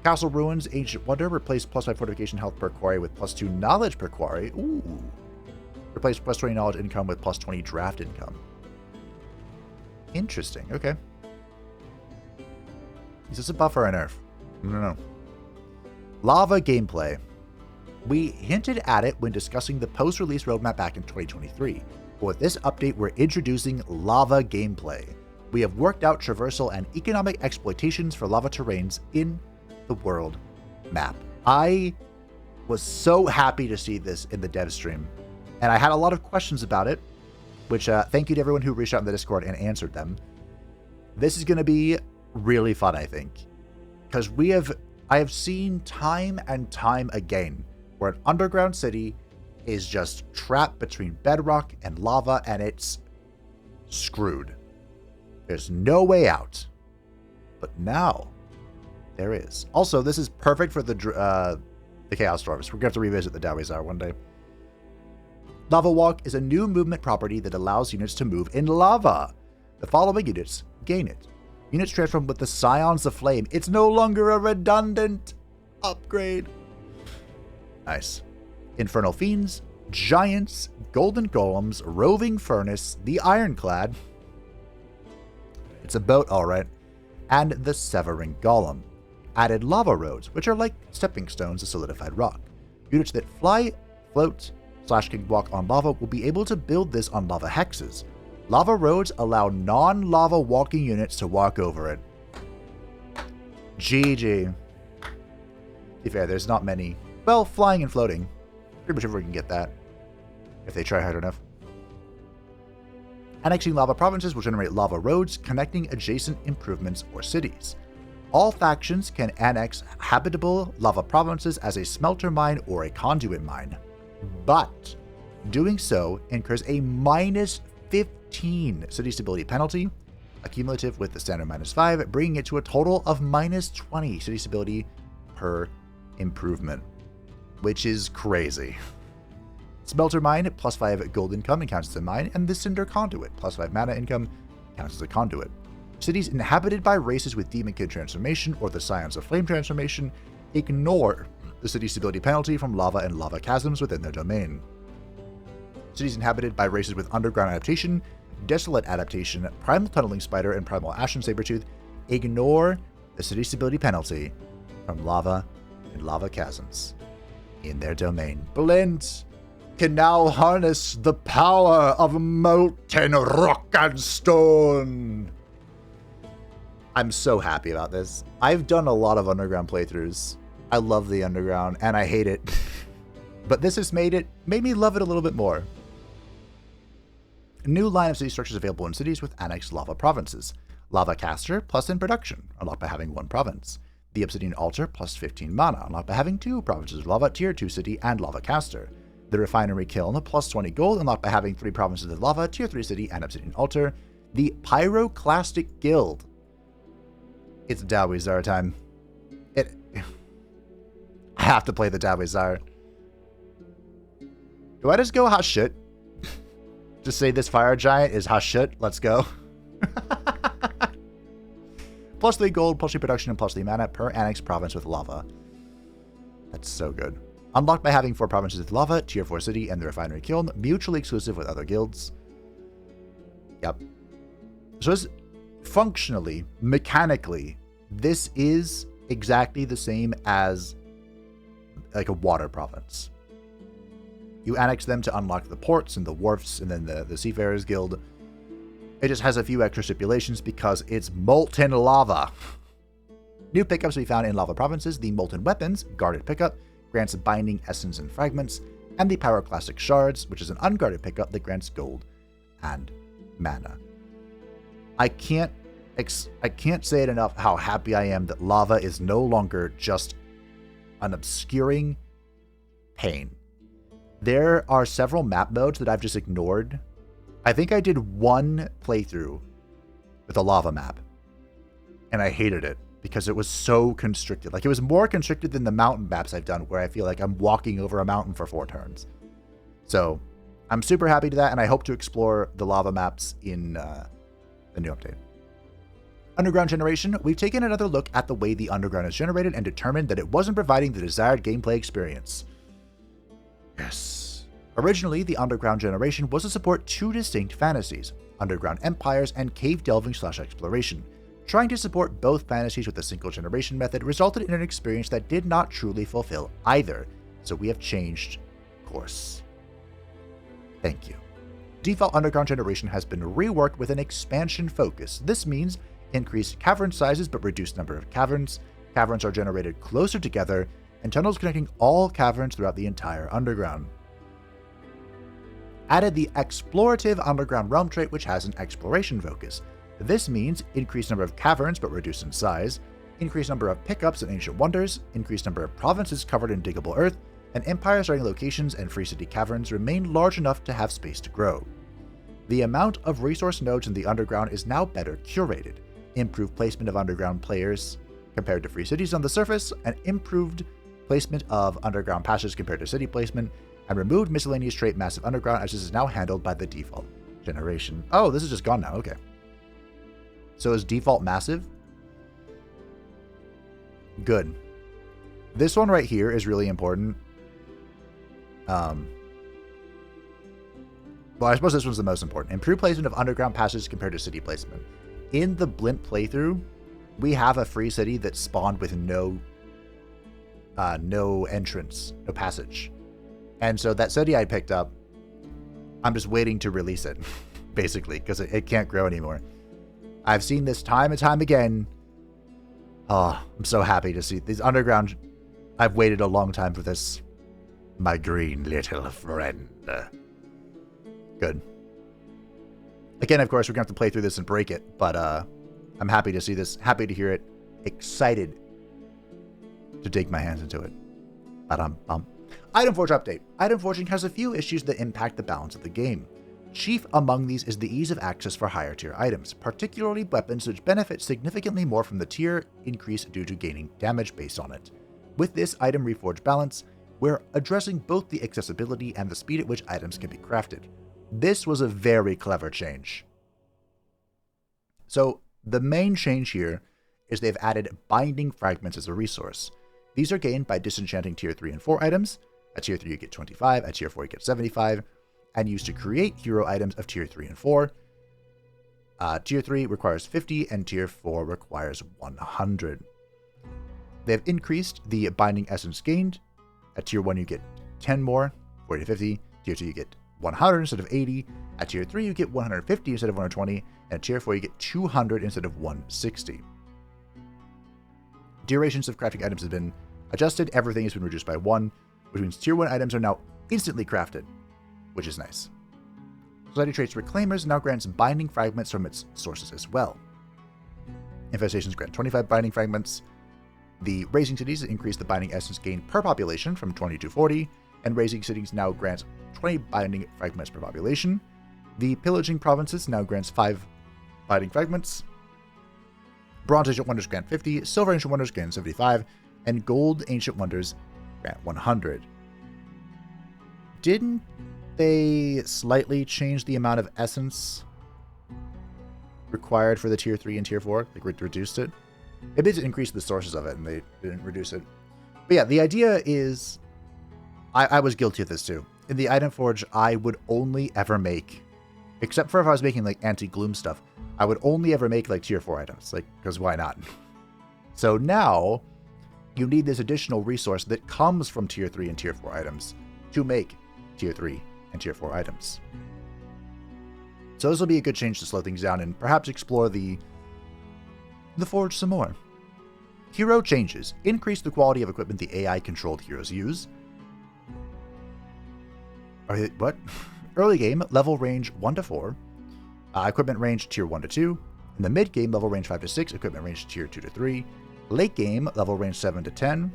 Castle Ruins, Ancient Wonder. Replace plus 5 fortification health per quarry with plus 2 knowledge per quarry. Ooh. Replace plus 20 knowledge income with plus 20 draft income. Interesting, okay. Is this a buff or a nerf? I don't know. Lava gameplay. We hinted at it when discussing the post-release roadmap back in 2023. But with this update, we're introducing lava gameplay. We have worked out traversal and economic exploitations for lava terrains in the world map. I was so happy to see this in the dev stream, and I had a lot of questions about it, which thank you to everyone who reached out in the Discord and answered them. This is going to be really fun, I think, because I have seen time and time again where an underground city is just trapped between bedrock and lava, and it's screwed. There's no way out. But now, there is. Also, this is perfect for the Chaos Dwarves. We're going to have to revisit the Dowizar one day. Lava Walk is a new movement property that allows units to move in lava. The following units gain it. Units transform with the Scions of Flame. It's no longer a redundant upgrade. Nice. Infernal Fiends, Giants, Golden Golems, Roving Furnace, the Ironclad. It's a boat, alright. And the Severing Golem. Added lava roads, which are like stepping stones to solidified rock. Units that fly, float, / can walk on lava will be able to build this on lava hexes. Lava roads allow non-lava walking units to walk over it. GG. To be fair, there's not many. Well, flying and floating. Pretty much everyone can get that, if they try hard enough. Annexing lava provinces will generate lava roads connecting adjacent improvements or cities. All factions can annex habitable lava provinces as a smelter mine or a conduit mine, but doing so incurs a minus 15 city stability penalty, accumulative with the standard -5, bringing it to a total of minus 20 city stability per improvement, which is crazy. Smelter mine, +5 gold income and counts as a mine, and the Cinder Conduit, +5 mana income, counts as a conduit. Cities inhabited by races with Demon Kid transformation or the Scions of Flame transformation ignore the city stability penalty from lava and lava chasms within their domain. Cities inhabited by races with Underground adaptation, Desolate adaptation, Primal Tunneling Spider, and Primal Ashen Sabertooth ignore the city stability penalty from lava and lava chasms in their domain. Blint can now harness the power of molten rock and stone. I'm so happy about this. I've done a lot of Underground playthroughs. I love the Underground, and I hate it. But this has made me love it a little bit more. A new line of city structures available in cities with annexed lava provinces. Lava Caster, plus in production, unlocked by having 1 province. The Obsidian Altar, plus 15 mana, unlocked by having 2 provinces of lava, tier 2 city, and Lava Caster. The Refinery Kiln, plus 20 gold, unlocked by having 3 provinces of lava, tier 3 city, and Obsidian Altar. The Pyroclastic Guild. It's Dawizar time. I have to play the Dawizar. Do I just go hot shit? Just say this fire giant is hot shit. Let's go. +3 gold, +3 production, and +3 mana per annexed province with lava. That's so good. Unlocked by having 4 provinces with lava, tier 4 city, and the Refinery Kiln, mutually exclusive with other guilds. Yep. So this, functionally, mechanically, this is exactly the same as like a water province. You annex them to unlock the ports and the wharfs and then the Seafarers Guild. It just has a few extra stipulations because it's molten lava. New pickups to be found in lava provinces: the Molten Weapons, guarded pickup, grants Binding Essence and Fragments, and the Pyroclastic Shards, which is an unguarded pickup that grants gold and mana. I can't say it enough how happy I am that lava is no longer just an obscuring pain. There are several map modes that I've just ignored. I think I did 1 playthrough with a lava map, and I hated it because it was so constricted. Like, it was more constricted than the mountain maps I've done, where I feel like I'm walking over a mountain for 4 turns. So I'm super happy to that, and I hope to explore the lava maps in the new update. Underground generation. We've taken another look at the way the Underground is generated and determined that it wasn't providing the desired gameplay experience. Yes. Originally, the Underground generation was to support 2 distinct fantasies: Underground Empires and Cave Delving / Exploration. Trying to support both fantasies with a single generation method resulted in an experience that did not truly fulfill either, so we have changed course. Thank you. Default Underground generation has been reworked with an expansion focus. This means increased cavern sizes but reduced number of caverns. Caverns are generated closer together, and tunnels connecting all caverns throughout the entire Underground. Added the Explorative Underground Realm trait, which has an exploration focus. This means increased number of caverns but reduced in size, increased number of pickups and ancient wonders, increased number of provinces covered in diggable earth, and empire starting locations and free city caverns remain large enough to have space to grow. The amount of resource nodes in the Underground is now better curated. Improved placement of Underground players compared to free cities on the surface, and improved placement of Underground passages compared to city placement, and removed miscellaneous trait Massive Underground, as this is now handled by the default generation. Oh, this is just gone now. Okay. So is default Massive? Good. This one right here is really important. Well, I suppose this one's the most important. Improved placement of underground passages compared to city placement. In the Blimp playthrough, we have a free city that spawned with no entrance, no passage. And so that city I picked up, I'm just waiting to release it, basically, because it can't grow anymore. I've seen this time and time again. Oh, I'm so happy to see these underground. I've waited a long time for this. My green little friend. Good. Again, of course, we're going to have to play through this and break it, but I'm happy to see this, happy to hear it, excited to dig my hands into it. Item Forge update. Item Forging has a few issues that impact the balance of the game. Chief among these is the ease of access for higher tier items, particularly weapons which benefit significantly more from the tier increase due to gaining damage based on it. With this item reforge balance, we're addressing both the accessibility and the speed at which items can be crafted. This was a very clever change. So the main change here is they've added binding fragments as a resource. These are gained by disenchanting tier 3 and 4 items. At tier 3 you get 25, at tier 4 you get 75, and used to create hero items of tier 3 and 4. Tier 3 requires 50 and tier 4 requires 100. They've increased the binding essence gained. At tier 1 you get 10 more, 40 to 50. Tier 2 you get 100 instead of 80. At tier 3 you get 150 instead of 120. And at tier 4 you get 200 instead of 160. Durations of crafting items have been adjusted. Everything has been reduced by 1, which means tier 1 items are now instantly crafted, which is nice. Society Traits Reclaimers now grants binding fragments from its sources as well. Infestations grant 25 binding fragments. The Raising Cities increase the binding essence gain per population from 20 to 40, and Raising Cities now grants 20 binding fragments per population. The Pillaging Provinces now grants 5 binding fragments. Bronze Ancient Wonders grant 50, Silver Ancient Wonders grant 75, and Gold Ancient Wonders grant 100. Didn't they slightly change the amount of essence required for the tier 3 and tier 4? Like, reduced it? Maybe it increased the sources of it and they didn't reduce it. But yeah, the idea is, I was guilty of this too. In the Item Forge, I would only ever make, except for if I was making like anti-gloom stuff, I would only ever make like tier 4 items, like, because why not? So now, you need this additional resource that comes from tier 3 and tier 4 items to make tier 3 and tier 4 items. So this will be a good change to slow things down and perhaps explore the Forge some more. Hero changes. Increase the quality of equipment the AI-controlled heroes use. What? Early game, level range 1 to 4. Equipment range tier 1 to 2. In the mid game, level range 5 to 6. Equipment range tier 2 to 3. Late game, level range 7 to 10.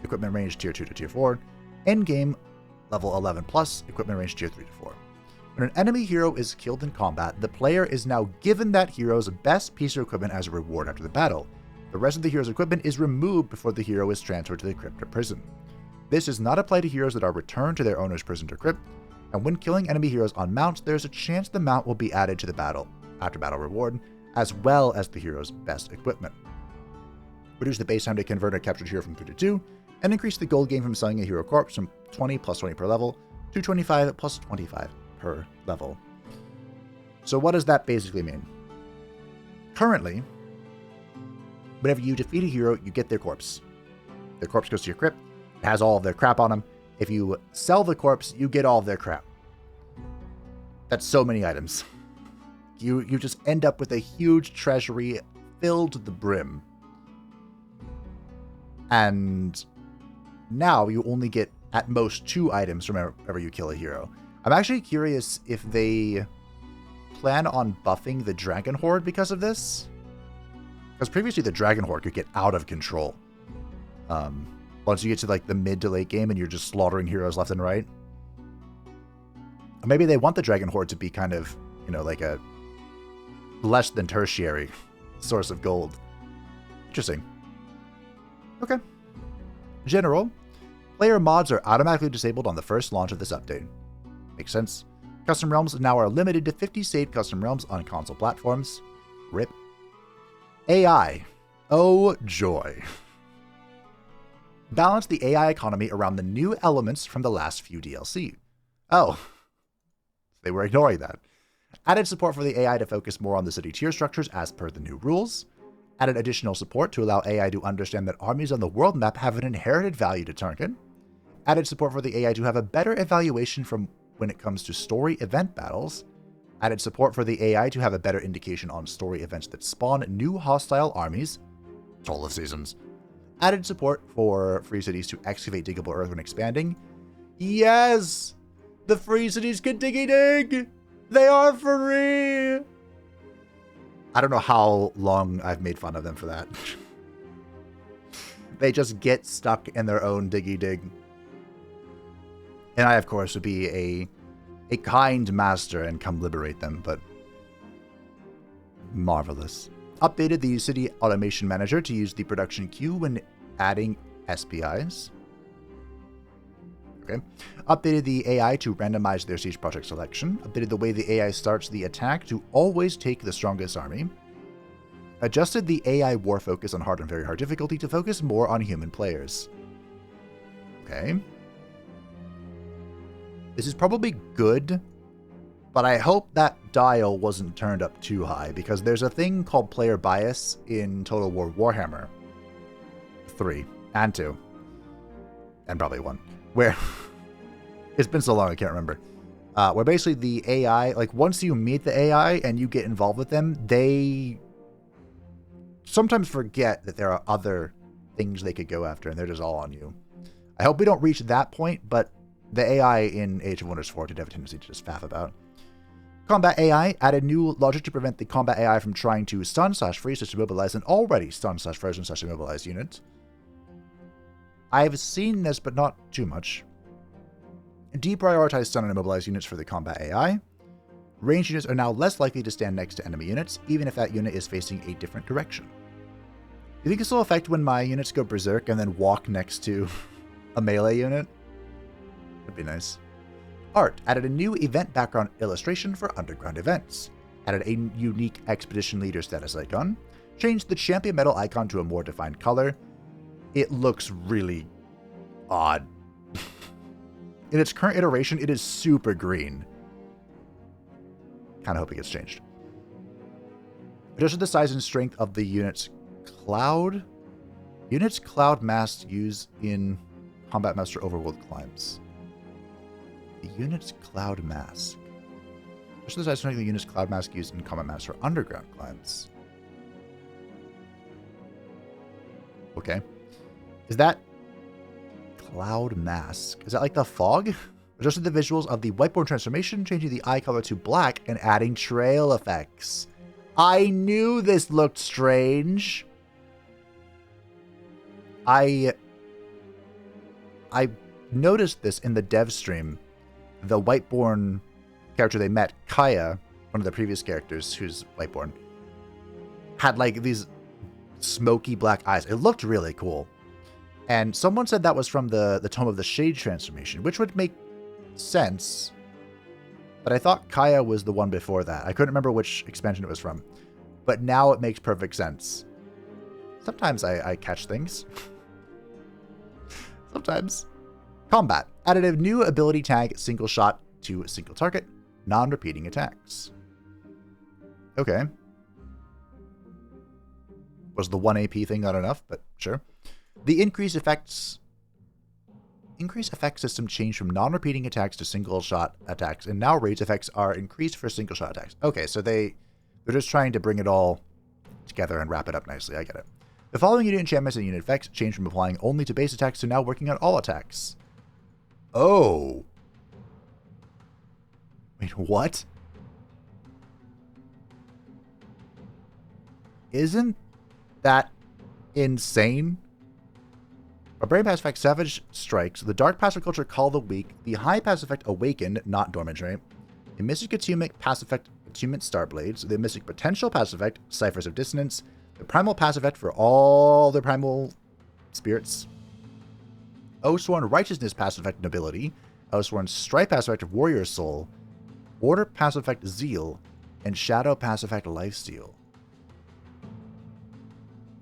Equipment range tier 2 to tier 4. End game, level 11 plus. Equipment range tier 3 to 4. When an enemy hero is killed in combat, the player is now given that hero's best piece of equipment as a reward after the battle. The rest of the hero's equipment is removed before the hero is transferred to the crypt or prison. This does not apply to heroes that are returned to their owner's prison or crypt, and when killing enemy heroes on mounts, there is a chance the mount will be added to the after battle reward, as well as the hero's best equipment. Reduce the base time to convert a captured hero from 3 to 2, and increase the gold gain from selling a hero corpse from 20 plus 20 per level to 25 plus 25 per level. So what does that basically mean? Currently, whenever you defeat a hero, you get their corpse. Their corpse goes to your crypt. It has all of their crap on them. If you sell the corpse, you get all of their crap. That's so many items. You just end up with a huge treasury filled to the brim. And now you only get at most 2 items whenever you kill a hero. I'm actually curious if they plan on buffing the Dragon Horde because of this. Because previously the Dragon Horde could get out of control. Once you get to like the mid to late game and you're just slaughtering heroes left and right. Or maybe they want the Dragon Horde to be kind of, like a less than tertiary source of gold. Interesting. Okay. General. Player mods are automatically disabled on the first launch of this update. Makes sense. Custom realms now are limited to 50 saved custom realms on console platforms. RIP. AI. Oh, joy. Balance the AI economy around the new elements from the last few DLC. Oh, they were ignoring that. Added support for the AI to focus more on the city tier structures as per the new rules. Added additional support to allow AI to understand that armies on the world map have an inherited value to target. Added support for the AI to have a better evaluation from when it comes to story event battles. Added support for the AI to have a better indication on story events that spawn new hostile armies. Toll of Seasons. Added support for free cities to excavate diggable earth when expanding. Yes! The free cities can diggy dig! They are free! I don't know how long I've made fun of them for that. They just get stuck in their own diggy dig. And I, of course, would be a kind master and come liberate them, but marvelous. Updated the City Automation Manager to use the production queue when adding SPIs. Okay. Updated the AI to randomize their siege project selection. Updated the way the AI starts the attack to always take the strongest army. Adjusted the AI war focus on hard and very hard difficulty to focus more on human players. Okay. This is probably good, but I hope that dial wasn't turned up too high, because there's a thing called player bias in Total War Warhammer 3 and 2, and probably 1, where it's been so long I can't remember, where basically the AI, like once you meet the AI and you get involved with them, they sometimes forget that there are other things they could go after and they're just all on you. I hope we don't reach that point, but the AI in Age of Wonders 4 did have a tendency to just faff about. Combat AI added new logic to prevent the combat AI from trying to stun/freeze/immobilize an already stun/frozen/immobilized unit. I've seen this, but not too much. Deprioritize stun and immobilize units for the combat AI. Ranged units are now less likely to stand next to enemy units, even if that unit is facing a different direction. Do you think this will affect when my units go berserk and then walk next to a melee unit? That'd be nice. Art added a new event background illustration for underground events. Added a unique expedition leader status icon. Changed the champion medal icon to a more defined color. It looks really odd. In its current iteration, it is super green. Kind of hope it gets changed. Adjusted the size and strength of the unit's cloud mass used in Combat Master Overworld climbs. The unit's cloud mask. Adjusted the size and strength of the unit's cloud mask used in Combat Master Underground climbs. Okay. Is that cloud mask? Is that like the fog? Adjusted the visuals of the whiteboard transformation, changing the eye color to black and adding trail effects. I knew this looked strange. I noticed this in the dev stream. The Whiteborn character they met, Kaya, one of the previous characters who's Whiteborn, had like these smoky black eyes. It looked really cool. And someone said that was from the Tome of the Shade transformation, which would make sense. But I thought Kaya was the one before that. I couldn't remember which expansion it was from. But now it makes perfect sense. Sometimes I catch things. Sometimes. Combat. Added a new ability tag, single shot to single target, non-repeating attacks. Okay. Was the 1 AP thing not enough? But sure. The increase effect system changed from non-repeating attacks to single shot attacks, and now rage effects are increased for single shot attacks. Okay, so they're just trying to bring it all together and wrap it up nicely. I get it. The following unit enchantments and unit effects changed from applying only to base attacks to now working on all attacks. Oh. Wait, what? Isn't that insane? Barbarian passive effect Savage Strikes. The Dark passive culture Call the Weak. The High passive effect Awakened, not Dormant, right? The Mystic Attunement passive effect Attunement Starblades. The Mystic Potential passive effect Ciphers of Dissonance. The Primal passive effect for all the primal spirits. Oathsworn Righteousness passive effect Nobility. Oathsworn Stripe passive effect Warrior Soul. Order passive effect Zeal. And Shadow passive effect Lifesteal.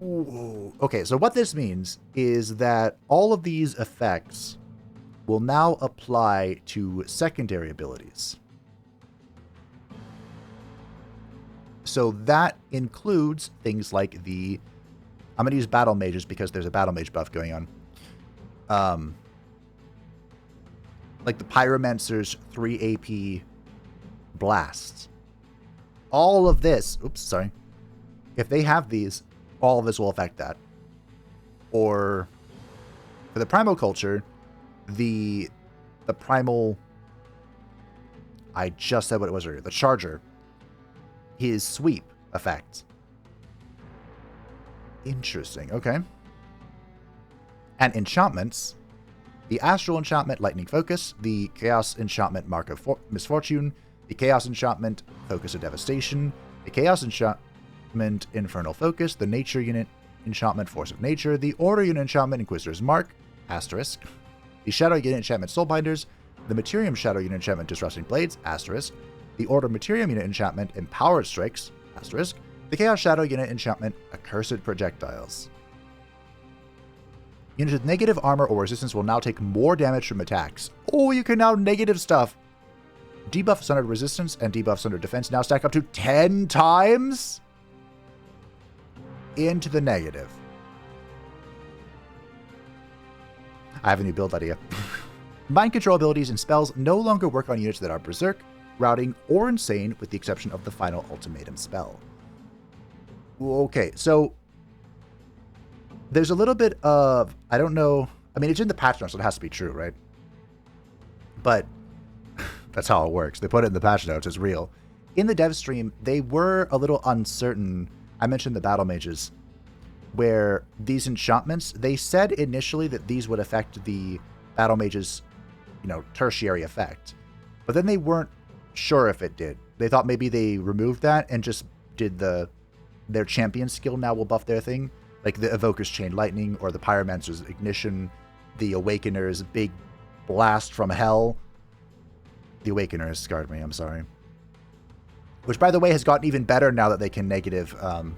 Ooh. Okay, so what this means is that all of these effects will now apply to secondary abilities. So that includes things like the... I'm going to use Battle Mages because there's a Battle Mage buff going on. Like the Pyromancer's 3 AP blasts. All of this... Oops, sorry. If they have these, all of this will affect that. Or for the Primal Culture, the Primal... I just said what it was earlier. The Charger. His sweep effect. Interesting. Okay. And enchantments. The Astral Enchantment, Lightning Focus. The Chaos Enchantment, Mark of Misfortune. The Chaos Enchantment, Focus of Devastation. The Chaos Enchantment, Infernal Focus. The Nature Unit Enchantment, Force of Nature. The Order Unit Enchantment, Inquisitor's Mark. Asterisk. The Shadow Unit Enchantment, Soulbinders. The Materium Shadow Unit Enchantment, Disrupting Blades. Asterisk. The Order Materium Unit Enchantment, Empowered Strikes. Asterisk. The Chaos Shadow Unit Enchantment, Accursed Projectiles. Units with negative armor or resistance will now take more damage from attacks. Oh, you can now negative stuff. Debuff Sundered Resistance and debuff Sundered Defense now stack up to 10 times into the negative. I have a new build idea. Mind control abilities and spells no longer work on units that are Berserk, Routing, or Insane, with the exception of the final Ultimatum spell. Okay, so there's a little bit of, I don't know, I mean, it's in the patch notes, so it has to be true, right? But that's how it works. They put it in the patch notes, it's real. In the dev stream, they were a little uncertain. I mentioned the Battle Mages, where these enchantments, they said initially that these would affect the Battle Mages, tertiary effect. But then they weren't sure if it did. They thought maybe they removed that and just did their champion skill now will buff their thing. Like the Evoker's Chain Lightning or the Pyromancer's Ignition, the Awakener's Big Blast from Hell. The Awakener has scarred me, I'm sorry. Which, by the way, has gotten even better now that they can negative... wow,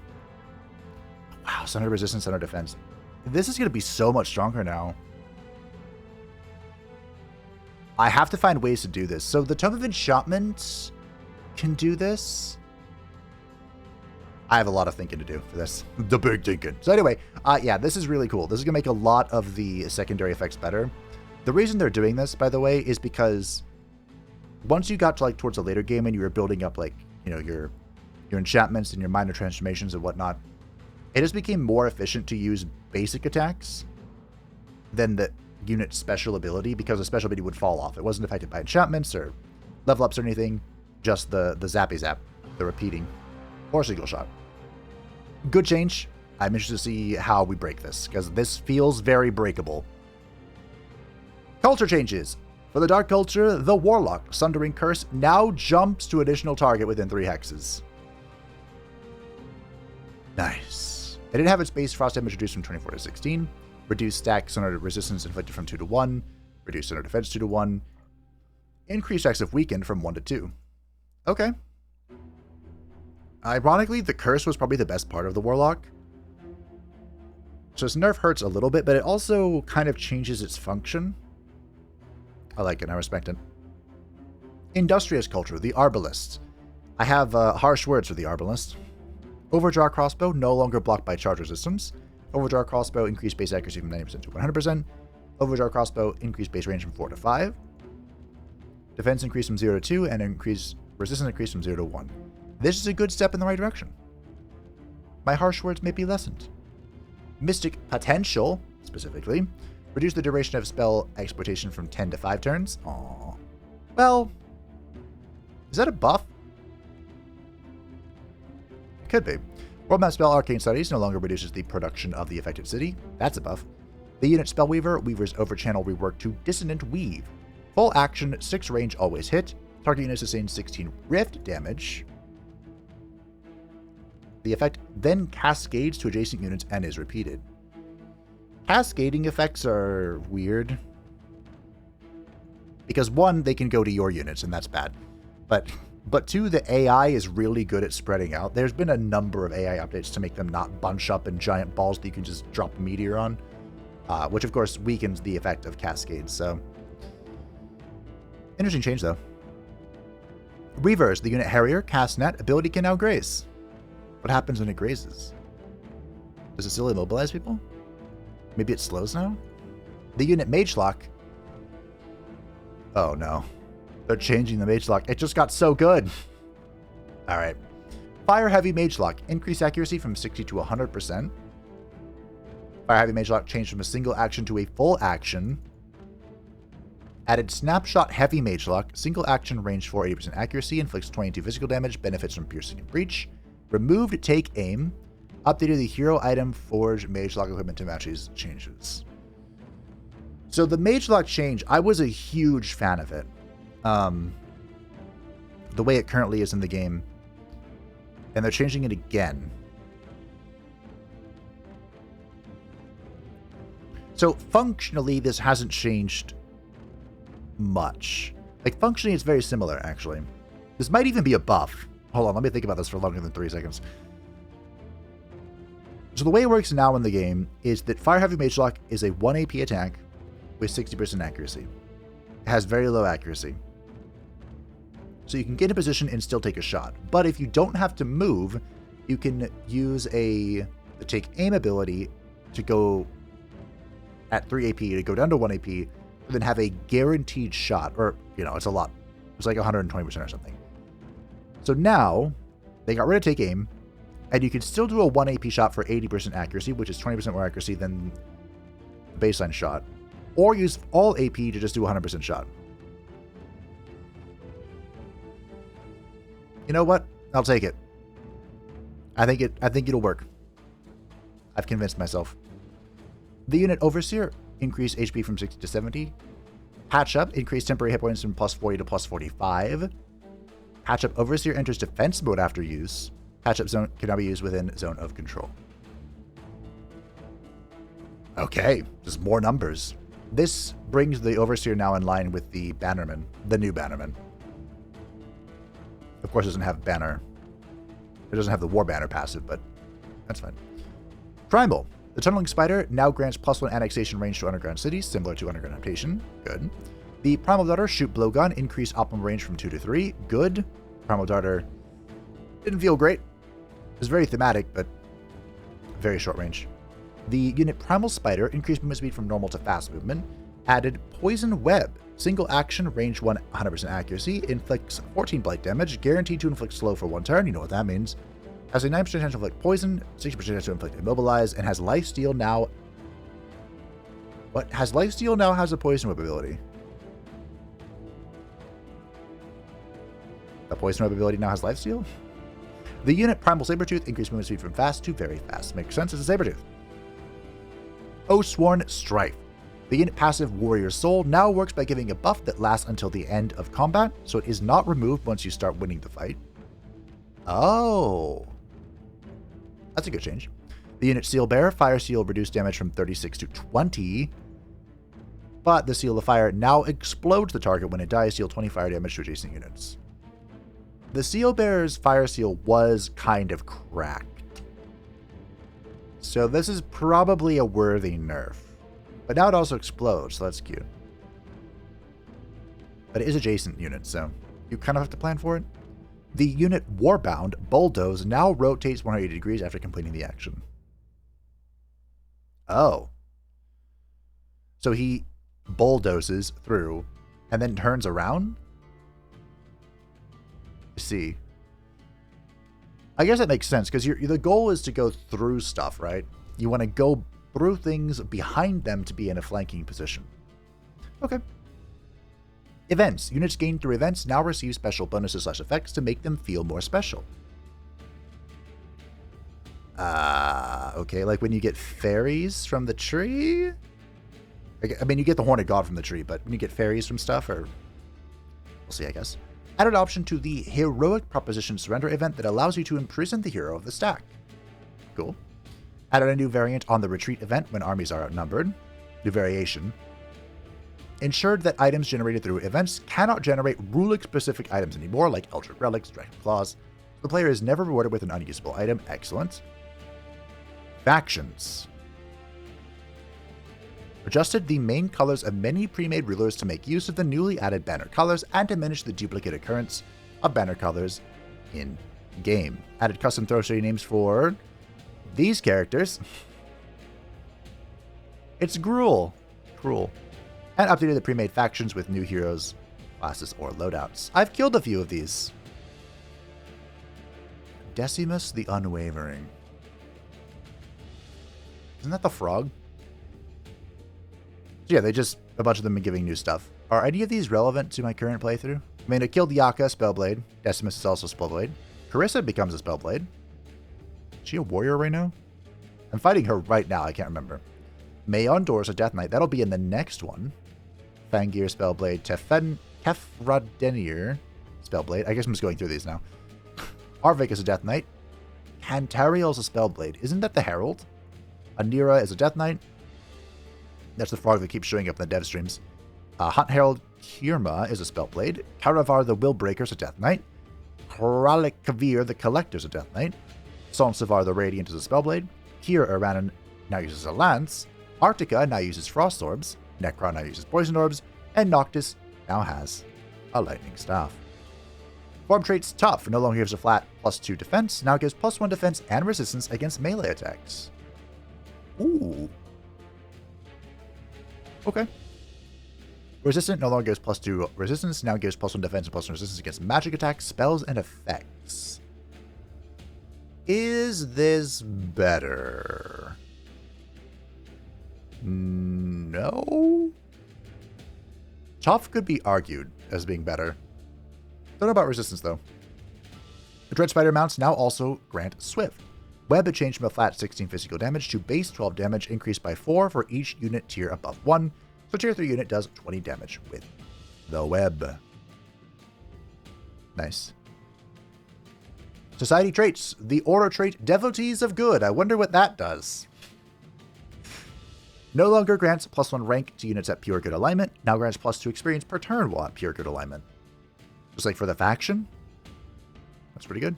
Sundered Resistance, Sundered Defense. This is going to be so much stronger now. I have to find ways to do this. So the Tome of Enchantment can do this. I have a lot of thinking to do for this. The big thinking. So anyway, yeah, this is really cool. This is going to make a lot of the secondary effects better. The reason they're doing this, by the way, is because once you got to towards the later game and you were building up your enchantments and your minor transformations and whatnot, it just became more efficient to use basic attacks than the unit special ability, because the special ability would fall off. It wasn't affected by enchantments or level ups or anything, just the zappy zap, the repeating, or single shot. Good change. I'm interested to see how we break this, because this feels very breakable. Culture changes. For the Dark Culture, the Warlock Sundering Curse now jumps to additional target within 3 hexes. Nice. It didn't have its base frost damage reduced from 24 to 16. Reduced stack Sundered Resistance inflicted from 2 to 1. Reduced Sundered Defense 2 to 1. Increased stacks of Weakened from 1 to 2. Okay. Ironically, the Curse was probably the best part of the Warlock. So its nerf hurts a little bit, but it also kind of changes its function. I like it, I respect it. Industrious Culture, the Arbalist. I have harsh words for the Arbalist. Overdraw Crossbow, no longer blocked by charge resistance. Overdraw Crossbow, increased base accuracy from 90% to 100%. Overdraw Crossbow, increased base range from 4 to 5. Defense increase from 0 to 2, and resistance increase from 0 to 1. This is a good step in the right direction. My harsh words may be lessened. Mystic Potential, specifically, reduce the duration of spell exploitation from 10 to 5 turns. Aww. Well, is that a buff? It could be. World Map Spell Arcane Studies no longer reduces the production of the affected city. That's a buff. The unit Spellweaver, Weaver's Overchannel reworked to Dissonant Weave. Full action, 6 range, always hit. Target unit sustains 16 rift damage. The effect then cascades to adjacent units and is repeated. Cascading effects are weird. Because one, they can go to your units, and that's bad. But But 2, the AI is really good at spreading out. There's been a number of AI updates to make them not bunch up in giant balls that you can just drop a meteor on, which of course weakens the effect of cascades. So, interesting change though. Reavers, the unit Harrier, cast net, ability can now graze. What happens when it grazes? Does it still immobilize people? Maybe it slows now? The unit Magelock. Oh no. They're changing the Magelock. It just got so good. Alright. Fire Heavy Magelock. Increase accuracy from 60 to 100%. Fire Heavy Magelock changed from a single action to a full action. Added Snapshot Heavy Magelock. Single action, range 4, 80% accuracy. Inflicts 22 physical damage. Benefits from piercing and breach. Removed Take Aim. Updated the hero item Forge Magelock equipment to match these changes. So the Magelock change, I was a huge fan of it. The way it currently is in the game. And they're changing it again. So functionally, this hasn't changed much. Like, functionally, it's very similar, actually. This might even be a buff. Hold on, let me think about this for longer than 3 seconds. So the way it works now in the game is that Fire Heavy Magelock is a 1 AP attack with 60% accuracy. It has very low accuracy. So you can get in a position and still take a shot. But if you don't have to move, you can use the Take Aim ability to go at 3 AP to go down to 1 AP, and then have a guaranteed shot. Or, you know, it's a lot. It's like 120% or something. So now, they got rid of Take Aim, and you can still do a 1 AP shot for 80% accuracy, which is 20% more accuracy than the baseline shot. Or use all AP to just do a 100% shot. You know what? I'll take it. I think it'll work. I've convinced myself. The unit Overseer, increase HP from 60 to 70. Patch Up, increase temporary hit points from plus 40 to plus 45. Patch Up Overseer enters defense mode after use. Patch Up Zone can now be used within zone of control. Okay, just more numbers. This brings the Overseer now in line with the Bannerman, the new Bannerman. Of course, it doesn't have banner. It doesn't have the War Banner passive, but that's fine. Primal. The Tunneling Spider now grants +1 annexation range to underground cities, similar to underground adaptation. Good. The Primal Darter Shoot Blowgun, increase optimal range from 2 to 3. Good. Primal Darter didn't feel great. It was very thematic, but very short range. The unit Primal Spider increased movement speed from normal to fast movement. Added Poison Web. Single action, range 1, 100% accuracy. Inflicts 14 blight damage. Guaranteed to inflict slow for 1 turn. You know what that means. Has a 9% chance to inflict poison. 60% chance to inflict immobilize. And has lifesteal now. What? Has lifesteal now has a Poison Web ability? The Poison Web ability now has lifesteal? The unit Primal Sabertooth increased movement speed from fast to very fast. Makes sense, it's a Sabertooth. Oathsworn Strife. The unit passive Warrior Soul now works by giving a buff that lasts until the end of combat, so it is not removed once you start winning the fight. Oh. That's a good change. The unit Seal Bearer, Fire Seal reduced damage from 36 to 20, but the Seal of Fire now explodes the target when it dies, deal 20 fire damage to adjacent units. The Seal Bearer's Fire Seal was kind of cracked, so this is probably a worthy nerf. But now it also explodes, so that's cute. But it is adjacent units, so you kind of have to plan for it. The unit Warbound, Bulldoze, now rotates 180 degrees after completing the action. Oh. So he bulldozes through and then turns around? See. I guess that makes sense, because the goal is to go through stuff, right? You want to go through things behind them to be in a flanking position. Okay. Events. Units gained through events now receive special bonuses / effects to make them feel more special. Okay, like when you get fairies from the tree? I mean, you get the Horned God from the tree, but when you get fairies from stuff, or... we'll see, I guess. Added option to the Heroic Proposition Surrender event that allows you to imprison the hero of the stack. Cool. Added a new variant on the Retreat event when armies are outnumbered. New variation. ensured that items generated through events cannot generate Rulix-specific items anymore, like Eldritch Relics, Dragon Claws. The player is never rewarded with an unusable item. Excellent. Factions. Adjusted the main colors of many pre-made rulers to make use of the newly added banner colors and diminish the duplicate occurrence of banner colors in game. Added custom throw city names for these characters. It's Gruel. Cruel. And updated the pre-made factions with new heroes, classes, or loadouts. I've killed a few of these. Decimus the Unwavering. Isn't that the frog? So yeah, a bunch of them are giving new stuff. Are any of these relevant to my current playthrough? I mean, I killed Yaka, Spellblade. Decimus is also Spellblade. Carissa becomes a Spellblade. Is she a warrior right now? I'm fighting her right now, I can't remember. Mayondor is a Death Knight. That'll be in the next one. Fangir, Spellblade. Kefradenir, Spellblade. I guess I'm just going through these now. Arvik is a Death Knight. Cantariel is a Spellblade. Isn't that the Herald? Anira is a Death Knight. That's the frog that keeps showing up in the dev streams. Hunt Herald Kirma is a Spellblade. Karavar the Willbreaker is a Death Knight. Kralik Kavir the Collector is a Death Knight. Sonsavar the Radiant is a Spellblade. Kir Aranan now uses a Lance. Arctica now uses Frost Orbs. Necron now uses Poison Orbs. And Noctis now has a Lightning Staff. Form traits Tough no longer gives a flat +2 defense, now gives +1 defense and resistance against melee attacks. Ooh. Okay. Resistant no longer gives +2 resistance, now gives +1 defense and +1 resistance against magic attacks, spells, and effects. Is this better? No? Tough could be argued as being better. Don't know about resistance, though. The Dread Spider mounts now also grant Swift. Web changed from a flat 16 physical damage to base 12 damage, increased by 4 for each unit tier above 1. So tier 3 unit does 20 damage with the web. Nice. Society traits. The aura trait Devotees of Good. I wonder what that does. No longer grants +1 rank to units at pure good alignment. Now grants +2 experience per turn while at pure good alignment. Just like for the faction. That's pretty good.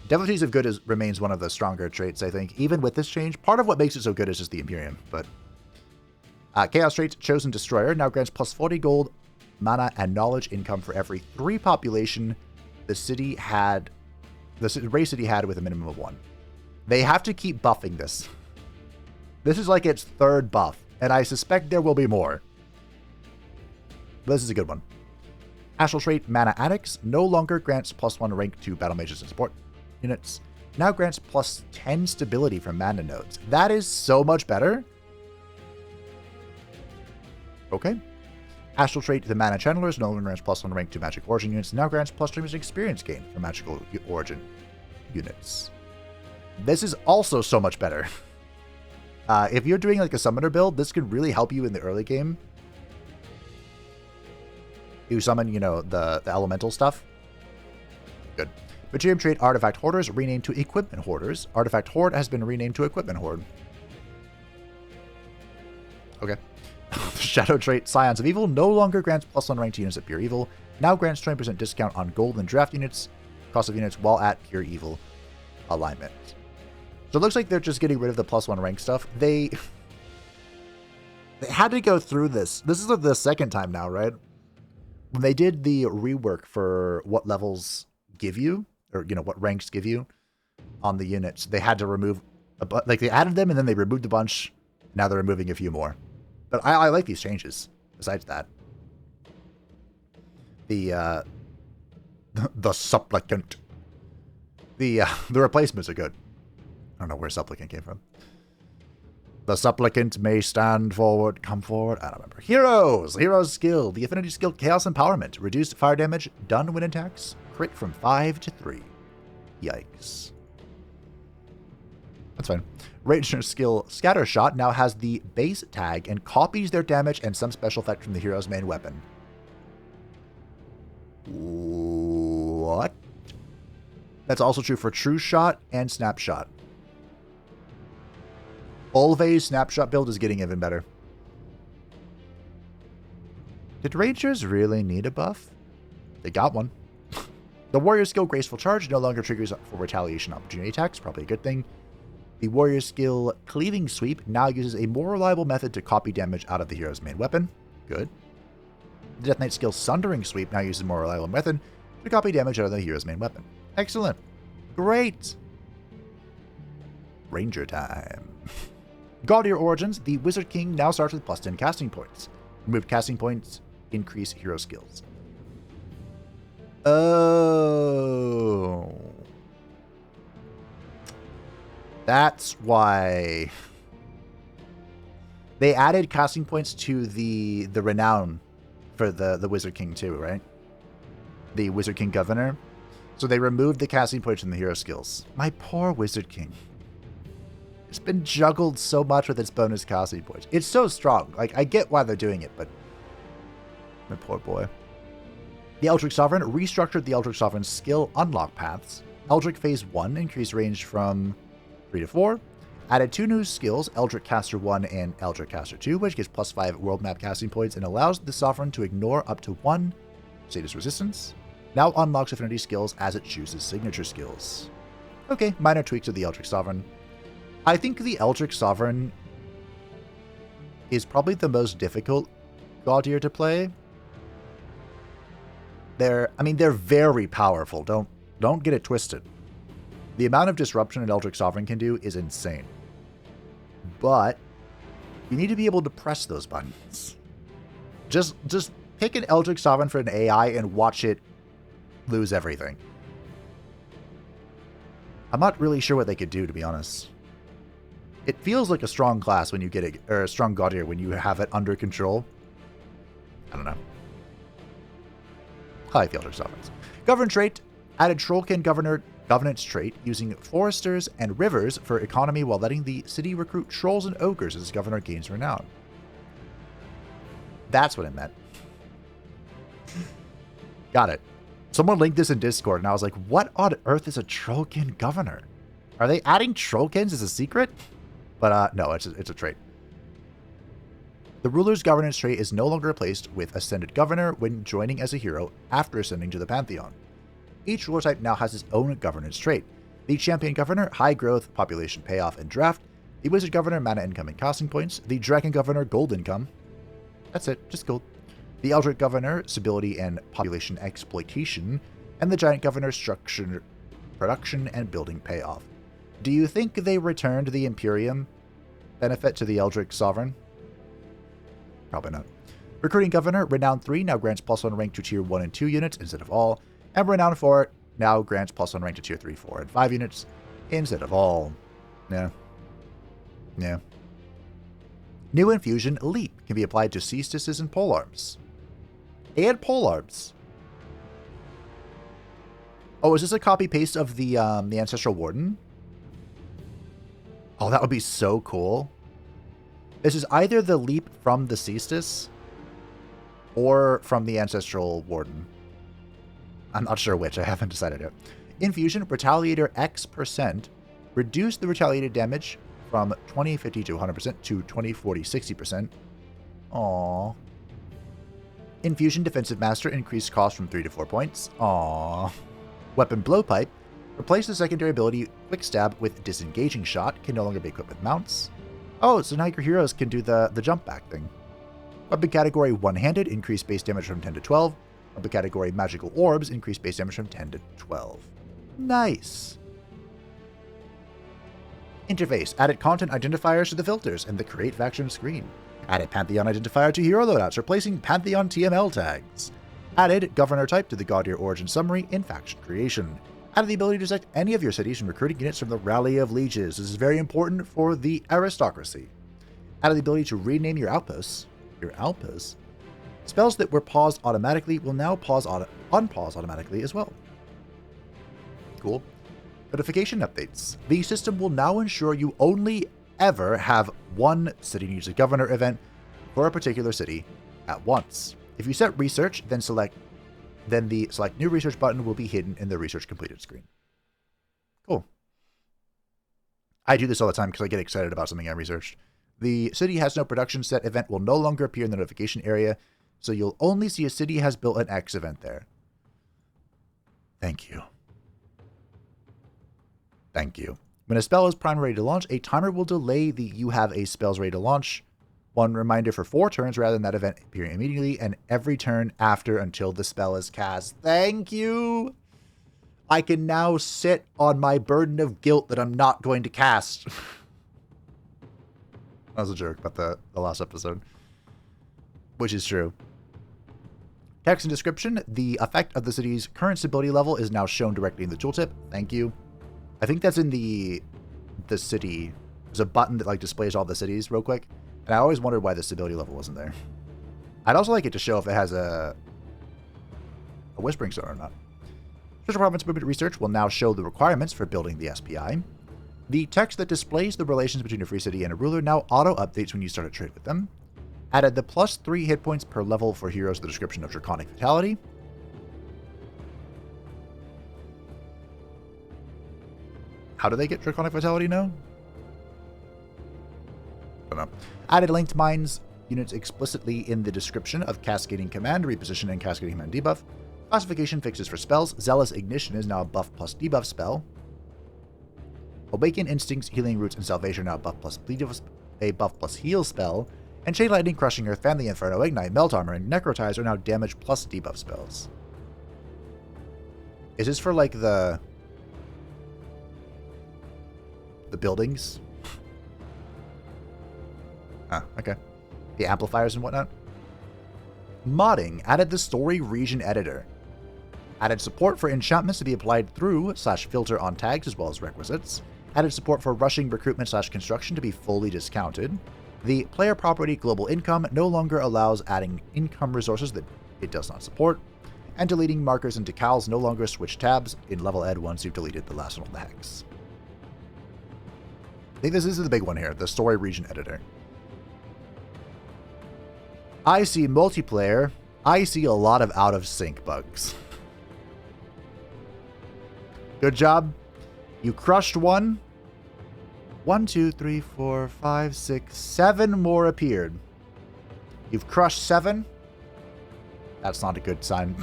Devotees of Good remains one of the stronger traits, I think, even with this change. Part of what makes it so good is just the Imperium, but... Chaos trait Chosen Destroyer now grants +40 gold, mana, and knowledge income for every 3 population the race city had with a minimum of 1. They have to keep buffing this. This is like its 3rd buff, and I suspect there will be more. But this is a good one. Astral trait Mana Addicts no longer grants +1 rank to battle mages and support units. Now grants +10 stability from mana nodes. That is so much better. Okay. Astral trait The Mana Channelers no longer grants +1 rank to magic origin units. Now grants +3 experience gain for magical origin units. This is also so much better. If you're doing like a summoner build, this could really help you in the early game. You summon, the elemental stuff. Good. Materium trait Artifact Hoarders renamed to Equipment Hoarders. Artifact Hoard has been renamed to Equipment Hoard. Okay. Shadow trait Scions of Evil no longer grants +1 rank to units at Pure Evil. Now grants 20% discount on gold and draft units, cost of units while at Pure Evil alignment. So it looks like they're just getting rid of the +1 rank stuff. They had to go through this. This is the 2nd time now, right? When they did the rework for what levels give you, or, what ranks give you on the units, they had to remove, they added them and then they removed a bunch. Now they're removing a few more. But I like these changes, besides that. The Supplicant. The replacements are good. I don't know where Supplicant came from. The Supplicant may stand forward, come forward. I don't remember. Heroes! Heroes skill. The affinity skill Chaos Empowerment. Reduced fire damage, done when attacks. Crit from 5 to 3. Yikes. That's fine. Ranger skill Scattershot now has the base tag and copies their damage and some special effect from the hero's main weapon. What? That's also true for True Shot and Snapshot. Olve's Snapshot build is getting even better. Did Rangers really need a buff? They got one. The warrior skill Graceful Charge no longer triggers for retaliation opportunity attacks, probably a good thing. The warrior skill Cleaving Sweep now uses a more reliable method to copy damage out of the hero's main weapon. Good. The Death Knight skill Sundering Sweep now uses a more reliable method to copy damage out of the hero's main weapon. Excellent. Great. Ranger time. Gaudier Origins, the Wizard King now starts with plus 10 casting points. Removed casting points increase hero skills. Oh. That's why they added casting points to the renown for the Wizard King too, right? The Wizard King Governor. So they removed the casting points from the hero skills. My poor Wizard King. It's been juggled so much with its bonus casting points. It's so strong. Like, I get why they're doing it, but my poor boy. The Eldritch Sovereign restructured the Eldritch Sovereign's skill unlock paths. Eldritch Phase 1 increased range from 3 to 4. Added 2 new skills, Eldritch Caster 1 and Eldritch Caster 2, which gives plus 5 world map casting points and allows the Sovereign to ignore up to 1 status resistance. Now unlocks affinity skills as it chooses signature skills. Okay, minor tweaks of the Eldritch Sovereign. I think the Eldritch Sovereign is probably the most difficult Gaudier to play. They're very powerful. Don't get it twisted. The amount of disruption an Eldritch Sovereign can do is insane. But you need to be able to press those buttons. Just pick an Eldritch Sovereign for an AI and watch it lose everything. I'm not really sure what they could do, to be honest. It feels like a strong class when you get it, or a strong Gaudier when you have it under control. I don't know. Hi, Eldritch Sovereigns. Govern trait. Added Trollkin Governance trait using foresters and rivers for economy while letting the city recruit trolls and ogres as governor gains renown. That's what it meant. Got it. Someone linked this in Discord and I was like, what on earth is a Trollkin governor? Are they adding Trollkins as a secret? But no, it's a trait. The ruler's governance trait is no longer replaced with Ascended Governor when joining as a hero after ascending to the Pantheon. Each ruler type now has its own governance trait. The Champion Governor, High Growth, Population Payoff, and Draft. The Wizard Governor, Mana Income and Casting Points. The Dragon Governor, Gold Income. That's it, just gold. The Eldritch Governor, Stability and Population Exploitation. And the Giant Governor, Structure, Production, and Building Payoff. Do you think they returned the Imperium benefit to the Eldritch Sovereign? Probably not. Recruiting Governor, Renown 3 now grants +1 rank to Tier 1 and 2 units instead of all. And Renown 4 now grants +1 rank to Tier 3, 4, and 5 units instead of all. Yeah. New Infusion, Leap, can be applied to Cestises and Polearms. And Polearms. Oh, is this a copy-paste of the Ancestral Warden? Oh, that would be so cool. This is either the Leap from the Cestus or from the Ancestral Warden. I'm not sure which. I haven't decided yet. Infusion, Retaliator X%. Reduce the retaliated damage from 20, 50 to 100% to 20, 40, 60%. Aww. Infusion, Defensive Master. Increased cost from 3 to 4 points. Aww. Weapon Blowpipe. Replace the secondary ability Quick Stab with Disengaging Shot. Can no longer be equipped with mounts. Oh, so now your heroes can do the jump back thing. Weapon category One-Handed. Increase base damage from 10 to 12. Weapon category Magical Orbs. Increase base damage from 10 to 12. Nice. Interface. Added content identifiers to the filters and the Create Faction screen. Added Pantheon identifier to hero loadouts, replacing Pantheon TML tags. Added Governor type to the Gaudier Origin Summary in Faction Creation. Added the ability to select any of your cities and recruiting units from the Rally of Lieges. This is very important for the aristocracy. Added the ability to rename your outposts. Spells that were paused automatically will now unpause automatically as well. Cool. Notification updates. The system will now ensure you only ever have one City Needs a Governor event for a particular city at once. If you set research, then the Select New Research button will be hidden in the Research Completed screen. Cool. I do this all the time because I get excited about something I researched. The City Has No Production Set event will no longer appear in the notification area. So you'll only see a city has built an X event there. Thank you. Thank you. When a spell is primed ready to launch, a timer will delay the you have a spells ready to launch. One reminder for 4 turns rather than that event appearing immediately, and every turn after until the spell is cast. Thank you! I can now sit on my burden of guilt that I'm not going to cast. That was a joke about the last episode. Which is true. Text and description. The effect of the city's current stability level is now shown directly in the tooltip. Thank you. I think that's in the city. There's a button that like displays all the cities real quick. And I always wondered why the stability level wasn't there. I'd also like it to show if it has a Whispering Stone or not. Special Province Movement Research will now show the requirements for building the SPI. The text that displays the relations between a free city and a ruler now auto-updates when you start a trade with them. Added the +3 hit points per level for heroes, the description of Draconic Vitality. How do they get Draconic Vitality now? I don't know. Added linked mines units explicitly in the description of Cascading Command, Reposition, and Cascading Command debuff. Classification fixes for spells. Zealous Ignition is now a buff plus debuff spell. Awaken Instincts, Healing Roots, and Salvation are now a buff plus heal spell. And Chain Lightning, Crushing Earth, Fan the Inferno, Ignite, Melt Armor, and Necrotize are now damage plus debuff spells. Is this for like the buildings? Ah, okay. The amplifiers and whatnot. Modding added the story region editor. Added support for enchantments to be applied through /filter on tags as well as requisites. Added support for rushing recruitment /construction to be fully discounted. The player property global income no longer allows adding income resources that it does not support. And deleting markers and decals no longer switch tabs in level ed once you've deleted the last one of the hex. I think this is the big one here, the story region editor. I see multiplayer. I see a lot of out of sync bugs. Good job. You crushed one. 1, 2, 3, 4, 5, 6, 7 more appeared. You've crushed 7. That's not a good sign.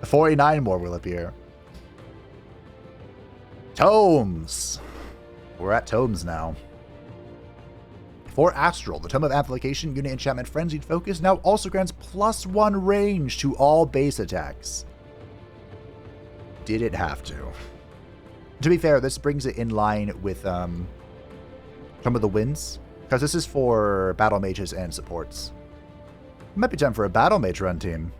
49 more will appear. Tomes. We're at tomes now. For Astral, the Tome of Amplification unit enchantment Frenzied Focus now also grants +1 range to all base attacks. Did it have to? To be fair, this brings it in line with some of the wins, because this is for battle mages and supports. It might be time for a battle mage run team.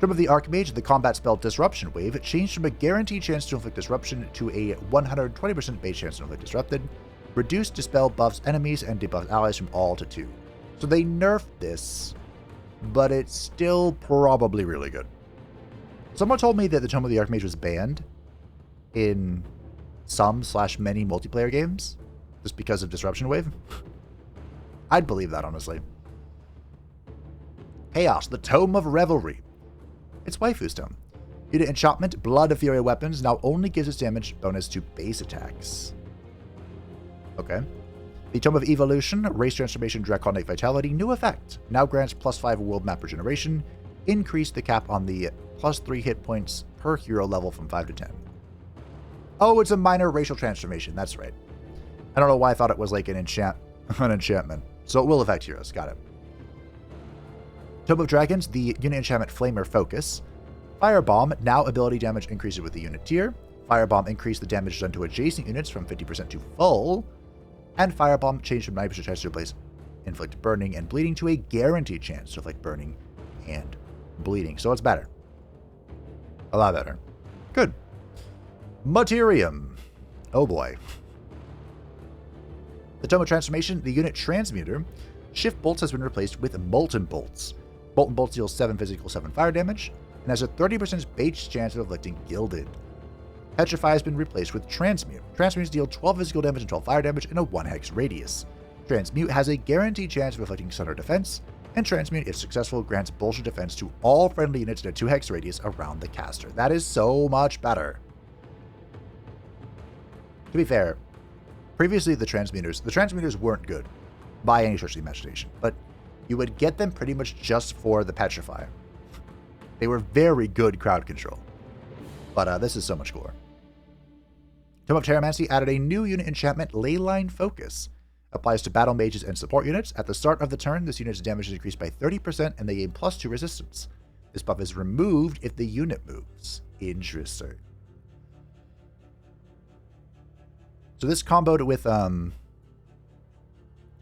Tome of the Archmage, the combat spell Disruption Wave, changed from a guaranteed chance to inflict disruption to a 120% base chance to inflict disrupted. Reduced dispel buffs enemies and debuffs allies from all to 2. So they nerfed this, but it's still probably really good. Someone told me that the Tome of the Archmage was banned in some/many multiplayer games just because of Disruption Wave. I'd believe that, honestly. Chaos, the Tome of Revelry. It's Waifu's Tome. Unit enchantment, Blood of Fury weapons now only gives its damage bonus to base attacks. Okay. The Tome of Evolution, Race Transformation Draconic Vitality, new effect. Now grants +5 world map regeneration. Increase the cap on the +3 hit points per hero level from 5 to 10. Oh, it's a minor racial transformation. That's right. I don't know why I thought it was like an enchantment. So it will affect heroes. Got it. Tome of Dragons, the unit enchantment Flamer Focus. Firebomb, now ability damage increases with the unit tier. Firebomb increased the damage done to adjacent units from 50% to full. And Firebomb changed from 90% chance to replace inflict burning and bleeding to a guaranteed chance to inflict burning and bleeding. So it's better. A lot better. Good. Materium. Oh boy. The Tome of Transformation, the unit Transmuter. Shift Bolts has been replaced with Molten Bolts. Molten Bolts deals 7 physical, 7 fire damage, and has a 30% base chance of inflicting Gilded. Petrify has been replaced with Transmute. Transmutes deal 12 physical damage and 12 fire damage in a 1 hex radius. Transmute has a guaranteed chance of inflicting Thunder Defense, and Transmute, if successful, grants Bullshit Defense to all friendly units in a 2 hex radius around the caster. That is so much better. To be fair, previously the Transmuters weren't good by any stretch of the imagination, but you would get them pretty much just for the Petrify. They were very good crowd control. But this is so much cooler. Tome of Terramancy added a new unit enchantment, Leyline Focus. Applies to battle mages and support units. At the start of the turn, this unit's damage is increased by 30% and they gain +2 resistance. This buff is removed if the unit moves. Interesting. So this comboed with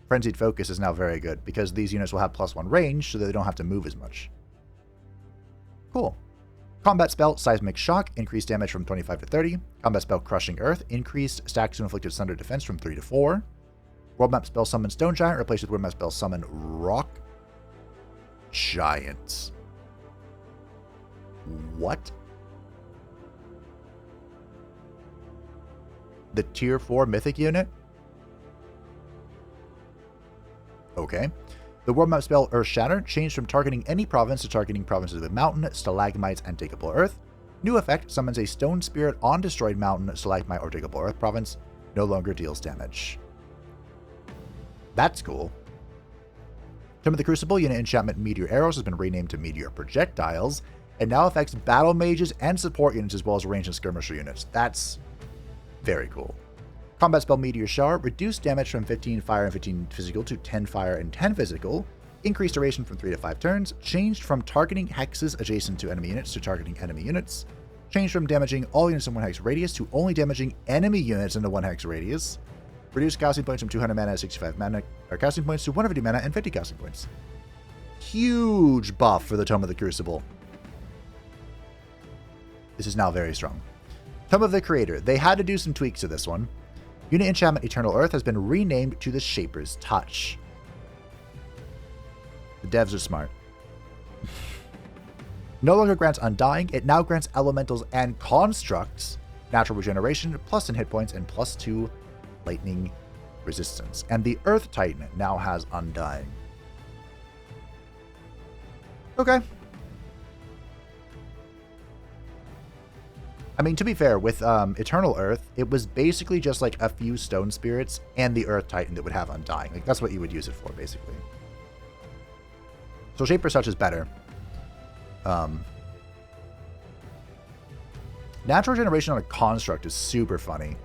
Frenzied Focus is now very good because these units will have +1 range so that they don't have to move as much. Cool. Combat spell Seismic Shock, increased damage from 25 to 30. Combat spell Crushing Earth, increased stacks to inflicted thunder defense from 3 to 4. World map spell Summon Stone Giant, replaced with world map spell Summon Rock Giant. What? The tier 4 mythic unit? Okay. The world map spell Earth Shatter changed from targeting any province to targeting provinces with mountain, stalagmites, and diggable earth. New effect summons a stone spirit on destroyed mountain, stalagmite, or diggable earth province. No longer deals damage. That's cool. Tome of the Crucible unit enchantment Meteor Arrows has been renamed to Meteor Projectiles, and now affects battle mages and support units as well as ranged and skirmisher units. That's very cool. Combat spell Meteor Shower, reduced damage from 15 fire and 15 physical to 10 fire and 10 physical, increased duration from 3 to 5 turns, changed from targeting hexes adjacent to enemy units to targeting enemy units, changed from damaging all units in 1 hex radius to only damaging enemy units in the 1 hex radius, reduced casting points from 200 mana and 65 mana, or casting points to 150 mana and 50 casting points. Huge buff for the Tome of the Crucible. This is now very strong. Tome of the Creator. They had to do some tweaks to this one. Unit enchantment Eternal Earth has been renamed to the Shaper's Touch. The devs are smart. No longer grants Undying, it now grants Elementals and Constructs natural regeneration, +10 hit points, and +2 lightning resistance. And the Earth Titan now has Undying. Okay. I mean, to be fair, with Eternal Earth, it was basically just like a few Stone Spirits and the Earth Titan that would have Undying. Like, that's what you would use it for, basically. So Shaper's Touch is better. Natural Regeneration on a Construct is super funny.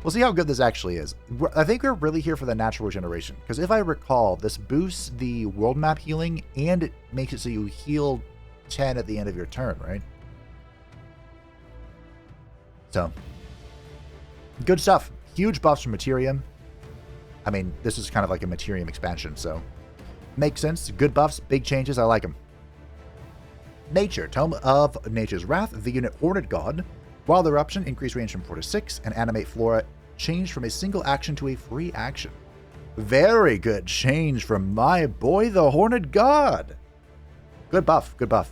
We'll see how good this actually is. I think we're really here for the Natural Regeneration, because if I recall, this boosts the world map healing, and it makes it so you heal 10 at the end of your turn, right? So, good stuff. Huge buffs from Materium. I mean, this is kind of like a Materium expansion, so makes sense. Good buffs, big changes. I like them. Nature. Tome of Nature's Wrath. The unit Horned God. Wild Eruption. Increased range from 4 to 6. And Animate Flora. Changed from a single action to a free action. Very good change from my boy, the Horned God. Good buff. Good buff.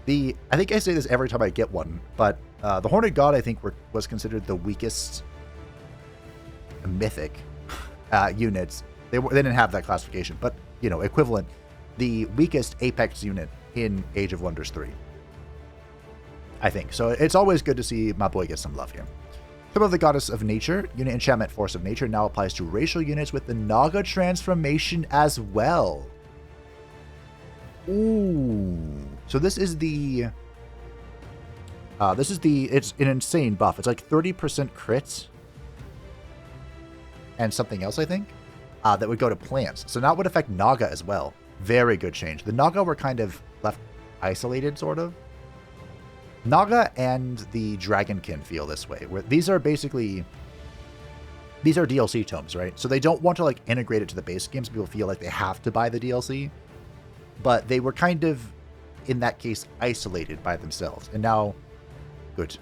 I think I say this every time I get one, but the Horned God, I think, was considered the weakest mythic units. They didn't have that classification, but, you know, equivalent. The weakest Apex unit in Age of Wonders 3. I think. So it's always good to see my boy get some love here. Tome of the Goddess of Nature. Unit enchantment Force of Nature now applies to racial units with the Naga transformation as well. Ooh. So this is it's an insane buff. It's like 30% crit and something else, I think, that would go to plants. So now it would affect Naga as well. Very good change. The Naga were kind of left isolated, sort of. Naga and the Dragonkin feel this way, where these are DLC tomes, right? So they don't want to like integrate it to the base game, so people feel like they have to buy the DLC. But they were kind of, in that case, isolated by themselves. And now, good.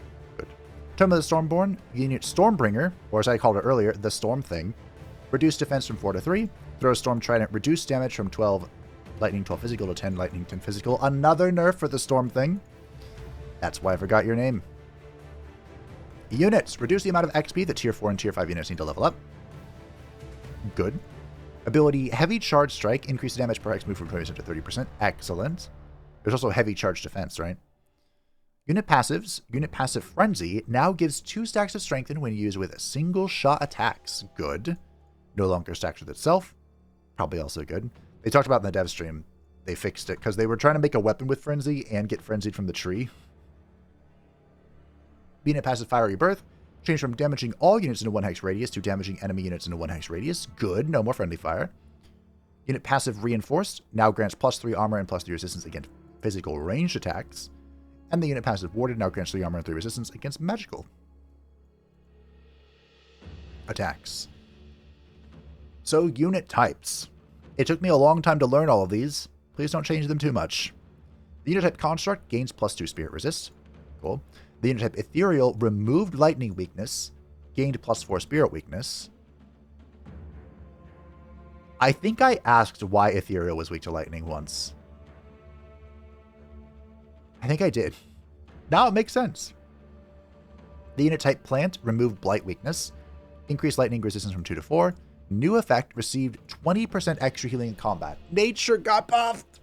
Tome of the Stormborn, unit Stormbringer, or as I called it earlier, the Storm Thing. Reduced defense from 4 to 3. Throw Storm Trident, reduced damage from 12 lightning, 12 physical to 10 lightning, 10 physical. Another nerf for the Storm Thing. That's why I forgot your name. Units, reduce the amount of XP that tier 4 and tier 5 units need to level up. Good. Ability, Heavy Charge Strike, increase the damage per hex move from 20% to 30%. Excellent. There's also Heavy Charge Defense, right? Unit passives. Unit passive Frenzy now gives 2 stacks of Strengthen when used with single shot attacks. Good. No longer stacks with itself. Probably also good. They talked about in the dev stream. They fixed it because they were trying to make a weapon with Frenzy and get Frenzied from the tree. Being a passive Fiery Birth. Change from damaging all units in a 1 hex radius to damaging enemy units in a 1 hex radius. Good. No more friendly fire. Unit passive Reinforced. Now grants +3 armor and +3 resistance against physical ranged attacks. And the unit passive Warded now grants 3 armor and 3 resistance against magical attacks. So, unit types. It took me a long time to learn all of these. Please don't change them too much. The unit type Construct gains +2 Spirit Resist. Cool. The unit type Ethereal removed Lightning Weakness, gained +4 Spirit Weakness. I think I asked why Ethereal was weak to Lightning once. I think I did. Now it makes sense. The unit type Plant removed Blight Weakness, increased Lightning Resistance from 2 to 4. New effect received 20% extra healing in combat. Nature got buffed!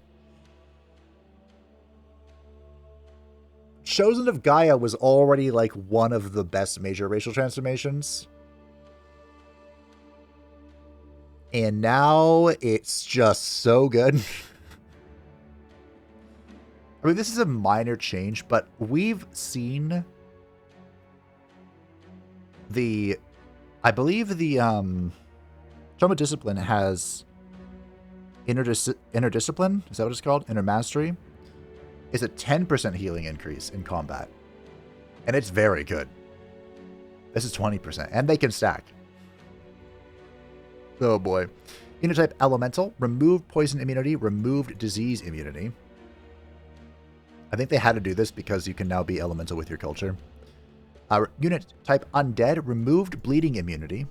Chosen of Gaia was already like one of the best major racial transformations. And now it's just so good. I mean, this is a minor change, but we've seen I believe the Trauma Discipline has Inner Discipline. Is that what it's called? Inner Mastery. Is a 10% healing increase in combat. And it's very good. This is 20%. And they can stack. Oh boy. Unit type Elemental. Removed poison immunity. Removed disease immunity. I think they had to do this because you can now be elemental with your culture. Unit type Undead. Removed bleeding immunity.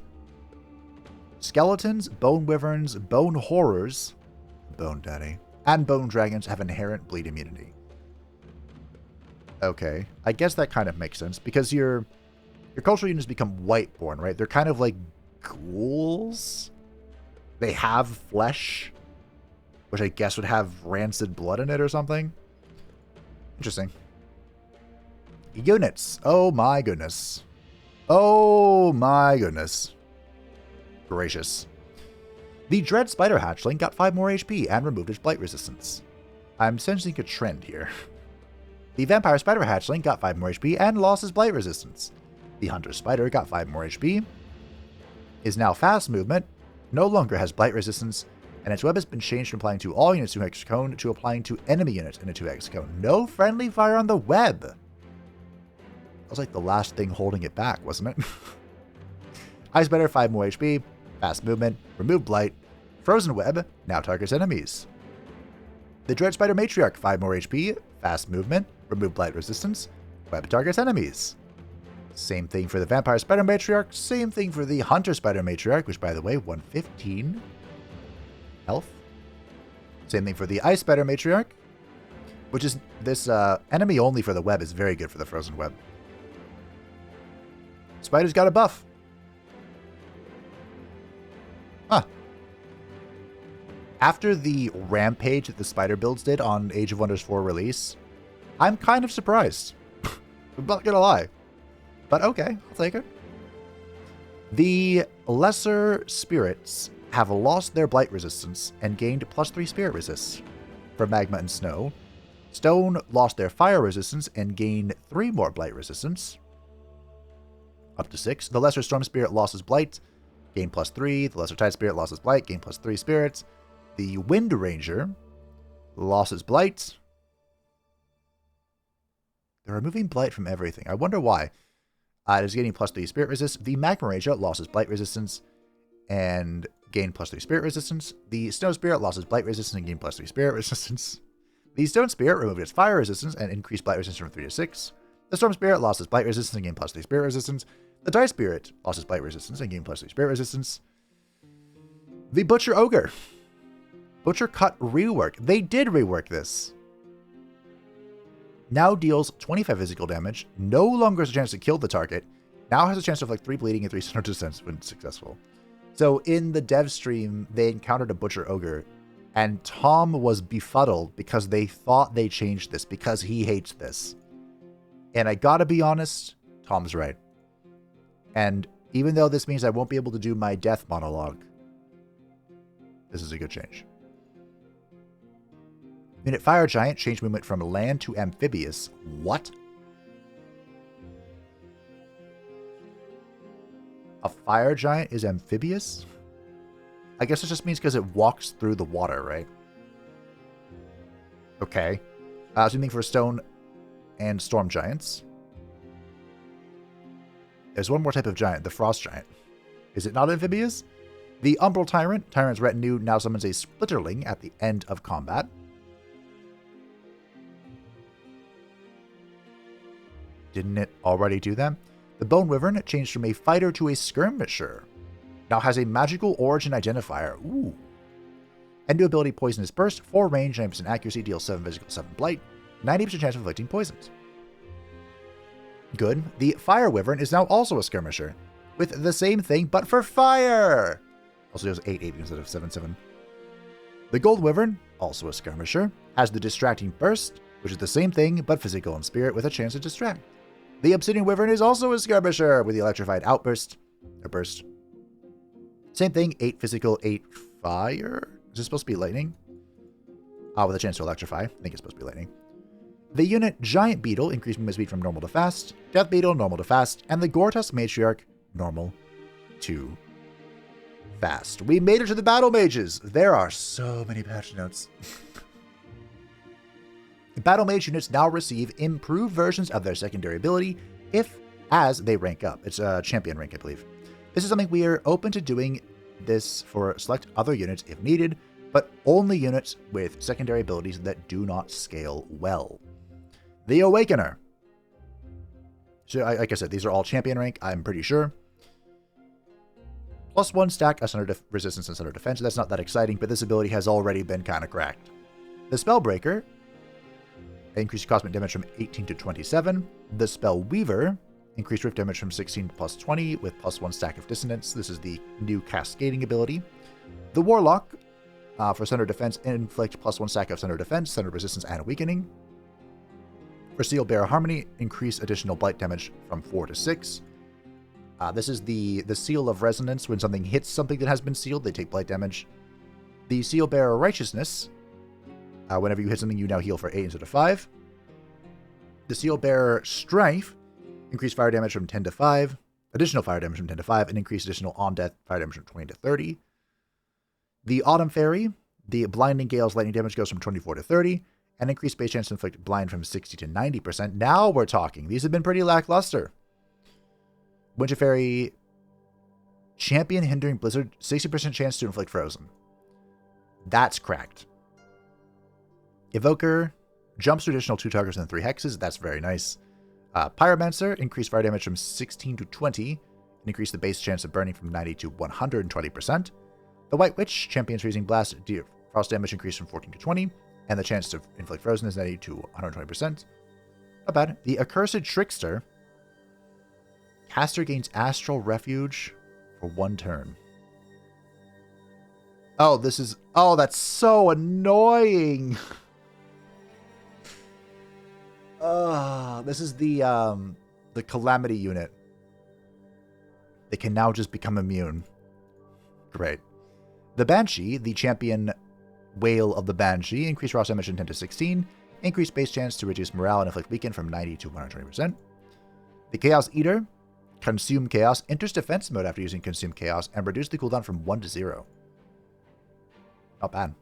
Skeletons, Bone Wyverns, Bone Horrors, Bone Daddy, and Bone Dragons have inherent bleed immunity. Okay, I guess that kind of makes sense, because your cultural units become Whiteborn, right? They're kind of like ghouls. They have flesh, which I guess would have rancid blood in it or something. Interesting. Units. Oh my goodness. Oh my goodness. Gracious. The Dread Spider Hatchling got 5 more HP and removed its blight resistance. I'm sensing a trend here. The Vampire Spider Hatchling got 5 more HP and lost his blight resistance. The Hunter Spider got 5 more HP, is now fast movement, no longer has blight resistance, and its web has been changed from applying to all units in a 2-hex cone to applying to enemy units in a 2-hex cone. No friendly fire on the web! That was like the last thing holding it back, wasn't it? Ice Spider, 5 more HP, fast movement, remove blight, frozen web, now targets enemies. The Dread Spider Matriarch, 5 more HP, fast movement, remove blight resistance, web targets enemies. Same thing for the Vampire Spider Matriarch, same thing for the Hunter Spider Matriarch, which by the way, 115 health. Same thing for the Ice Spider Matriarch, which is this enemy only for the web is very good for the frozen web. Spider's got a buff. Huh. After the rampage that the Spider builds did on Age of Wonders 4 release, I'm kind of surprised. I'm not gonna lie. But okay, I'll take it. The Lesser Spirits have lost their Blight resistance and gained +3 Spirit resists for Magma and Snow. Stone lost their Fire resistance and gained 3 more Blight resistance, up to 6. The Lesser Storm Spirit lost his Blight, gained +3. The Lesser Tide Spirit lost his Blight, gained +3 spirits. The Wind Ranger lost his Blight. They're removing Blight from everything. I wonder why. It is gaining +3 Spirit resist. The Magma Ranger lost his Blight resistance and gained +3 Spirit resistance. The Snow Spirit lost his Blight resistance and gained +3 Spirit resistance. The Stone Spirit removed its Fire resistance and increased Blight resistance from 3 to 6. The Storm Spirit lost its Blight resistance and gained +3 Spirit resistance. The Dice Spirit lost its Blight resistance and gained +3 Spirit resistance. The Butcher Ogre. Butcher Cut rework. They did rework this. Now deals 25 physical damage. No longer has a chance to kill the target. Now has a chance of like 3 bleeding and 3 stun defense when successful. So in the dev stream, they encountered a Butcher Ogre, and Tom was befuddled because they thought they changed this because he hates this. And I gotta be honest, Tom's right. And even though this means I won't be able to do my death monologue, This is a good change. Unit Fire Giant, change movement from land to amphibious. What? A Fire Giant is amphibious? I guess it just means because it walks through the water, right? Okay. Same thing for Stone and Storm Giants. There's one more type of giant, the Frost Giant. Is it not amphibious? The Umbral Tyrant, Tyrant's Retinue, now summons a Splitterling at the end of combat. Didn't it already do that? The Bone Wyvern changed from a fighter to a skirmisher. Now has a magical origin identifier. Ooh. And new ability Poisonous Burst, 4 range, 9% accuracy, deals 7 physical, 7 blight, 90% chance of inflicting poisons. Good. The Fire Wyvern is now also a skirmisher, with the same thing but for fire. Also deals 8/8 instead of 7/7. The Gold Wyvern, also a skirmisher, has the Distracting Burst, which is the same thing but physical and spirit with a chance to distract. The Obsidian Wyvern is also a skirmisher with the Electrified Outburst, or Burst. Same thing, 8 physical, 8 fire. Is this supposed to be lightning? With a chance to electrify. I think it's supposed to be lightning. The unit Giant Beetle, increased movement speed from normal to fast. Death Beetle, normal to fast. And the Gortusk Matriarch, normal to fast. We made it to the Battle Mages. There are so many patch notes. Battle Mage units now receive improved versions of their secondary ability as they rank up. It's a champion rank, I believe. This is something we are open to doing this for select other units if needed, but only units with secondary abilities that do not scale well. The Awakener. So, like I said, these are all champion rank, I'm pretty sure. +1 stack of Thunder Resistance and Thunder Defense. That's not that exciting, but this ability has already been kind of cracked. The Spellbreaker. Increased cosmic damage from 18 to 27. The Spell Weaver. Increased rift damage from 16 to +20 with +1 stack of Dissonance. This is the new cascading ability. The Warlock. For Thunder Defense, inflict +1 stack of Thunder Defense, Thunder Resistance, and Weakening. For Seal Bearer Harmony, increase additional blight damage from 4 to 6. This is the Seal of Resonance. When something hits something that has been sealed, they take blight damage. The Seal Bearer Righteousness. Whenever you hit something, you now heal for 8 instead of 5. The Seal Bearer Strife. Increase fire damage from 10 to 5. Additional fire damage from 10 to 5. And increase additional on-death fire damage from 20 to 30. The Autumn Fairy. The Blinding Gale's lightning damage goes from 24 to 30. And increased base chance to inflict blind from 60 to 90%. Now we're talking. These have been pretty lackluster. Winter Fairy. Champion hindering Blizzard. 60% chance to inflict frozen. That's cracked. Evoker. Jumps to additional 2 targets and 3 hexes. That's very nice. Pyromancer. Increased fire damage from 16 to 20. And increase the base chance of burning from 90 to 120%. The White Witch. Champions Freezing Blast. Frost damage increased from 14 to 20. And the chance to inflict frozen is 90 to 120%. Not bad. The Accursed Trickster. Caster gains Astral Refuge for 1 turn. Oh, this is... Oh, that's so annoying. This is the Calamity unit. They can now just become immune. Great. The Banshee, the champion Whale of the Banshee, increased raw damage from 10 to 16, increased base chance to reduce morale and inflict weaken from 90 to 120%. The Chaos Eater, Consume Chaos, enters defense mode after using Consume Chaos, and reduce the cooldown from 1 to 0. Not bad.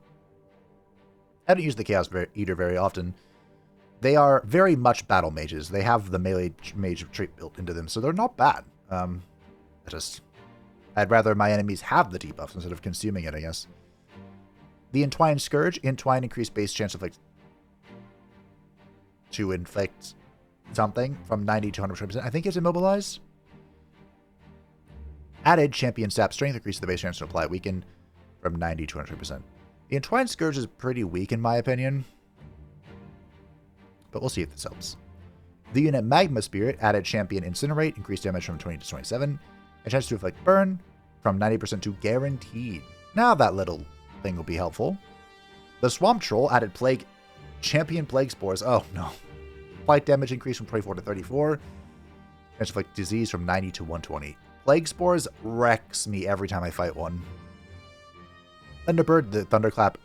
I don't use the Chaos Eater very often. They are very much battle mages. They have the melee mage trait built into them, so they're not bad. I'd rather my enemies have the debuff instead of consuming it, I guess. The Entwined Scourge. Entwine increased base chance to inflict something from 90 to 100%. I think it's immobilized. Added Champion Sap Strength. Increased the base chance to apply Weaken from 90 to 100%. The Entwined Scourge is pretty weak in my opinion. But we'll see if this helps. The unit Magma Spirit added Champion Incinerate. Increased damage from 20 to 27. A chance to inflict Burn from 90% to Guaranteed. Now that little thing will be helpful. The Swamp Troll added Plague, Champion Plague Spores. Oh no. Fight damage increased from 24 to 34. Chance to inflict disease from 90 to 120. Plague Spores wrecks me every time I fight one. Thunderbird, the Thunderclap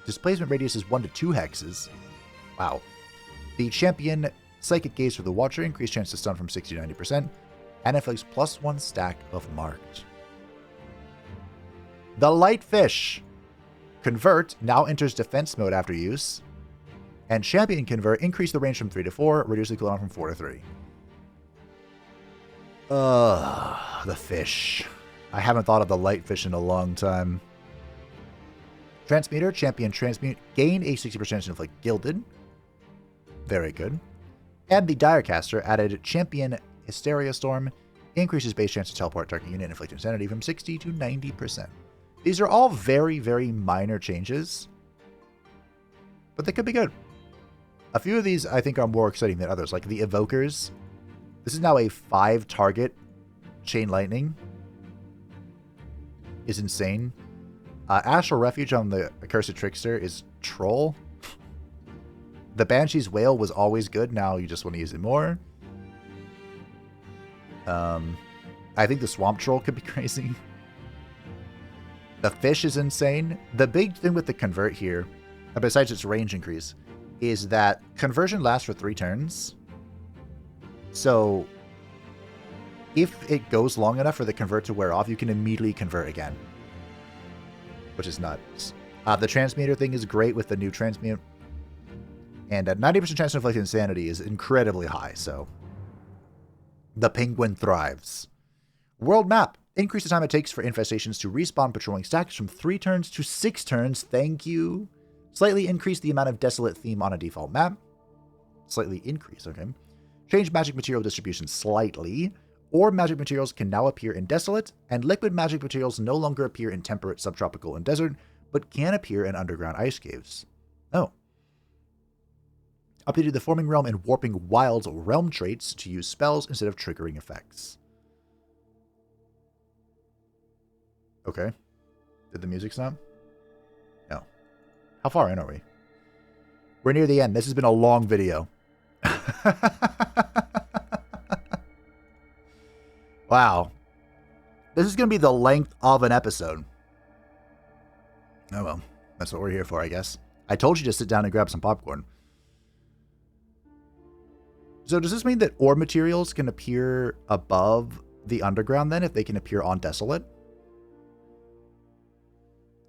displacement radius is 1 to 2 hexes. Wow. The champion Psychic Gaze for the Watcher, increased chance to stun from 60 to 90%, and inflicts +1 stack of marked. The Lightfish Convert now enters defense mode after use, and Champion Convert increase the range from 3 to 4, reduce the cooldown from 4 to 3. The fish. I haven't thought of the Lightfish in a long time. Transmuter, Champion Transmute, gain a 60% chance to inflict Gilded. Very good. And the Direcaster added Champion Hysteria Storm, increases base chance to teleport target unit and inflict insanity from 60 to 90%. These are all very, very minor changes, but they could be good. A few of these I think are more exciting than others, like the Evokers. This is now a 5-target Chain Lightning. Is insane. Astral Refuge on the Accursed Trickster is troll. The Banshee's Wail was always good, now you just want to use it more. I think the Swamp Troll could be crazy. The Fish is insane. The big thing with the Convert here, besides its range increase, is that conversion lasts for 3 turns. So, if it goes long enough for the Convert to wear off, you can immediately convert again. Which is nuts. The Transmuter thing is great with the new Transmute. And a 90% chance to inflict Insanity is incredibly high, so... The Penguin thrives. World Map. Increase the time it takes for infestations to respawn patrolling stacks from 3 turns to 6 turns. Thank you. Slightly increase the amount of Desolate theme on a default map. Slightly increase, okay. Change magic material distribution slightly. Or magic materials can now appear in Desolate, and liquid magic materials no longer appear in Temperate, Subtropical, and Desert, but can appear in underground ice caves. Oh. Updated the Forming Realm and Warping Wilds realm traits to use spells instead of triggering effects. Okay. Did the music stop? No. How far in are we? We're near the end. This has been a long video. Wow. This is going to be the length of an episode. Oh well. That's what we're here for, I guess. I told you to sit down and grab some popcorn. So does this mean that ore materials can appear above the underground then, if they can appear on Desolate?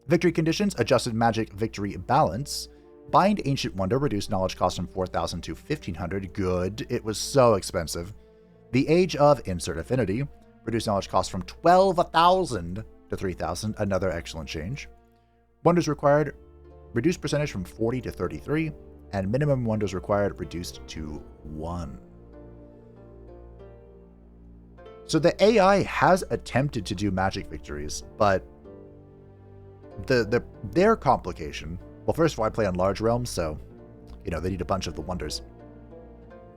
Victory conditions, adjusted magic victory balance. Bind Ancient Wonder, reduced knowledge cost from 4,000 to 1,500. Good. It was so expensive. The Age of Insert Affinity, reduced knowledge cost from 12,000 to 3,000. Another excellent change. Wonders required, reduced percentage from 40 to 33. And minimum wonders required reduced to 1. So the AI has attempted to do magic victories, but their complication... Well, first of all, I play on large realms, so, you know, they need a bunch of the wonders.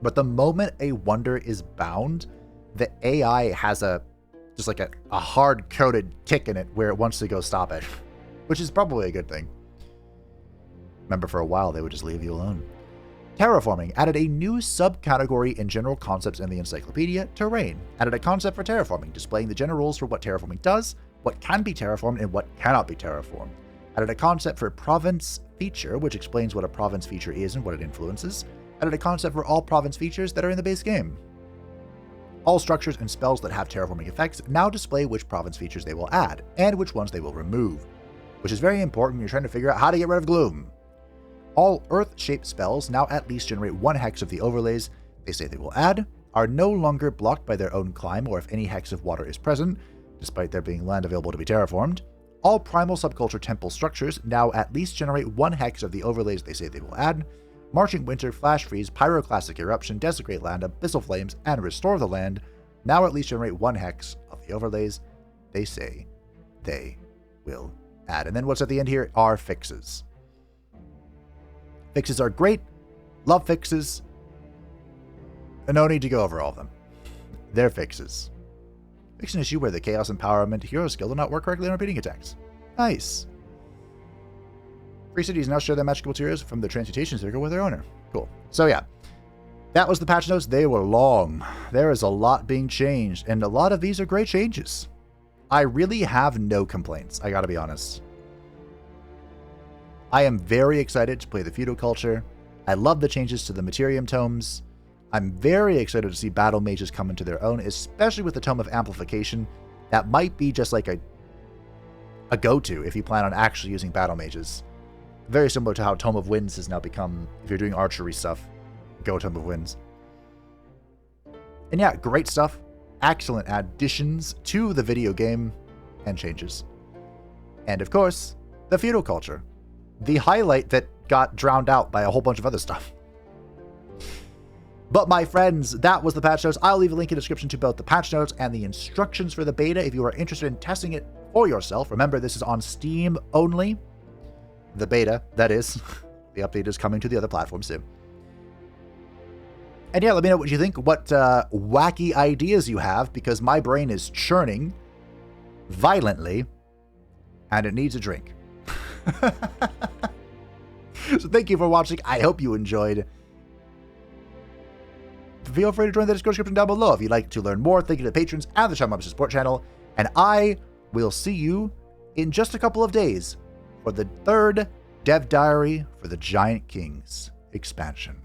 But the moment a wonder is bound, the AI has just like a hard-coded tick in it where it wants to go stop it, which is probably a good thing. Remember, for a while, they would just leave you alone. Terraforming added a new subcategory in general concepts in the encyclopedia, Terrain. Added a concept for terraforming, displaying the general rules for what terraforming does, what can be terraformed, and what cannot be terraformed. Added a concept for province feature, which explains what a province feature is and what it influences. Added a concept for all province features that are in the base game. All structures and spells that have terraforming effects now display which province features they will add, and which ones they will remove, which is very important when you're trying to figure out how to get rid of gloom. All Earth-shaped spells now at least generate 1 hex of the overlays they say they will add, are no longer blocked by their own climb or if any hex of water is present, despite there being land available to be terraformed. All Primal Subculture Temple structures now at least generate 1 hex of the overlays they say they will add. Marching Winter, Flash Freeze, Pyroclastic Eruption, Desecrate Land, Abyssal Flames, and Restore the Land now at least generate 1 hex of the overlays they say they will add. And then what's at the end here are fixes. Fixes are great. Love fixes. And no need to go over all of them. They're fixes. Fix an issue where the Chaos Empowerment hero skill will not work correctly on repeating attacks. Nice. Free cities now share their magical materials from the transmutation circle with their owner. Cool. So yeah, that was the patch notes. They were long. There is a lot being changed, and a lot of these are great changes. I really have no complaints, I gotta be honest. I am very excited to play the feudal culture. I love the changes to the Materium tomes. I'm very excited to see battle mages come into their own, especially with the Tome of Amplification. That might be just like a go-to if you plan on actually using battle mages. Very similar to how Tome of Winds has now become, if you're doing archery stuff, go Tome of Winds. And yeah, great stuff. Excellent additions to the video game and changes. And of course, the feudal culture. The highlight that got drowned out by a whole bunch of other stuff. But my friends, that was the patch notes. I'll leave a link in the description to both the patch notes and the instructions for the beta if you are interested in testing it for yourself. Remember, this is on Steam only. The beta, that is. The update is coming to the other platforms soon. And yeah, let me know what you think, what wacky ideas you have, because my brain is churning violently, and it needs a drink. So thank you for watching. I hope you enjoyed. Feel free to join the Discord description down below if you'd like to learn more. Thank you to the patrons and the Channel Members Support channel. And I will see you in just a couple of days for the third Dev Diary for the Giant Kings expansion.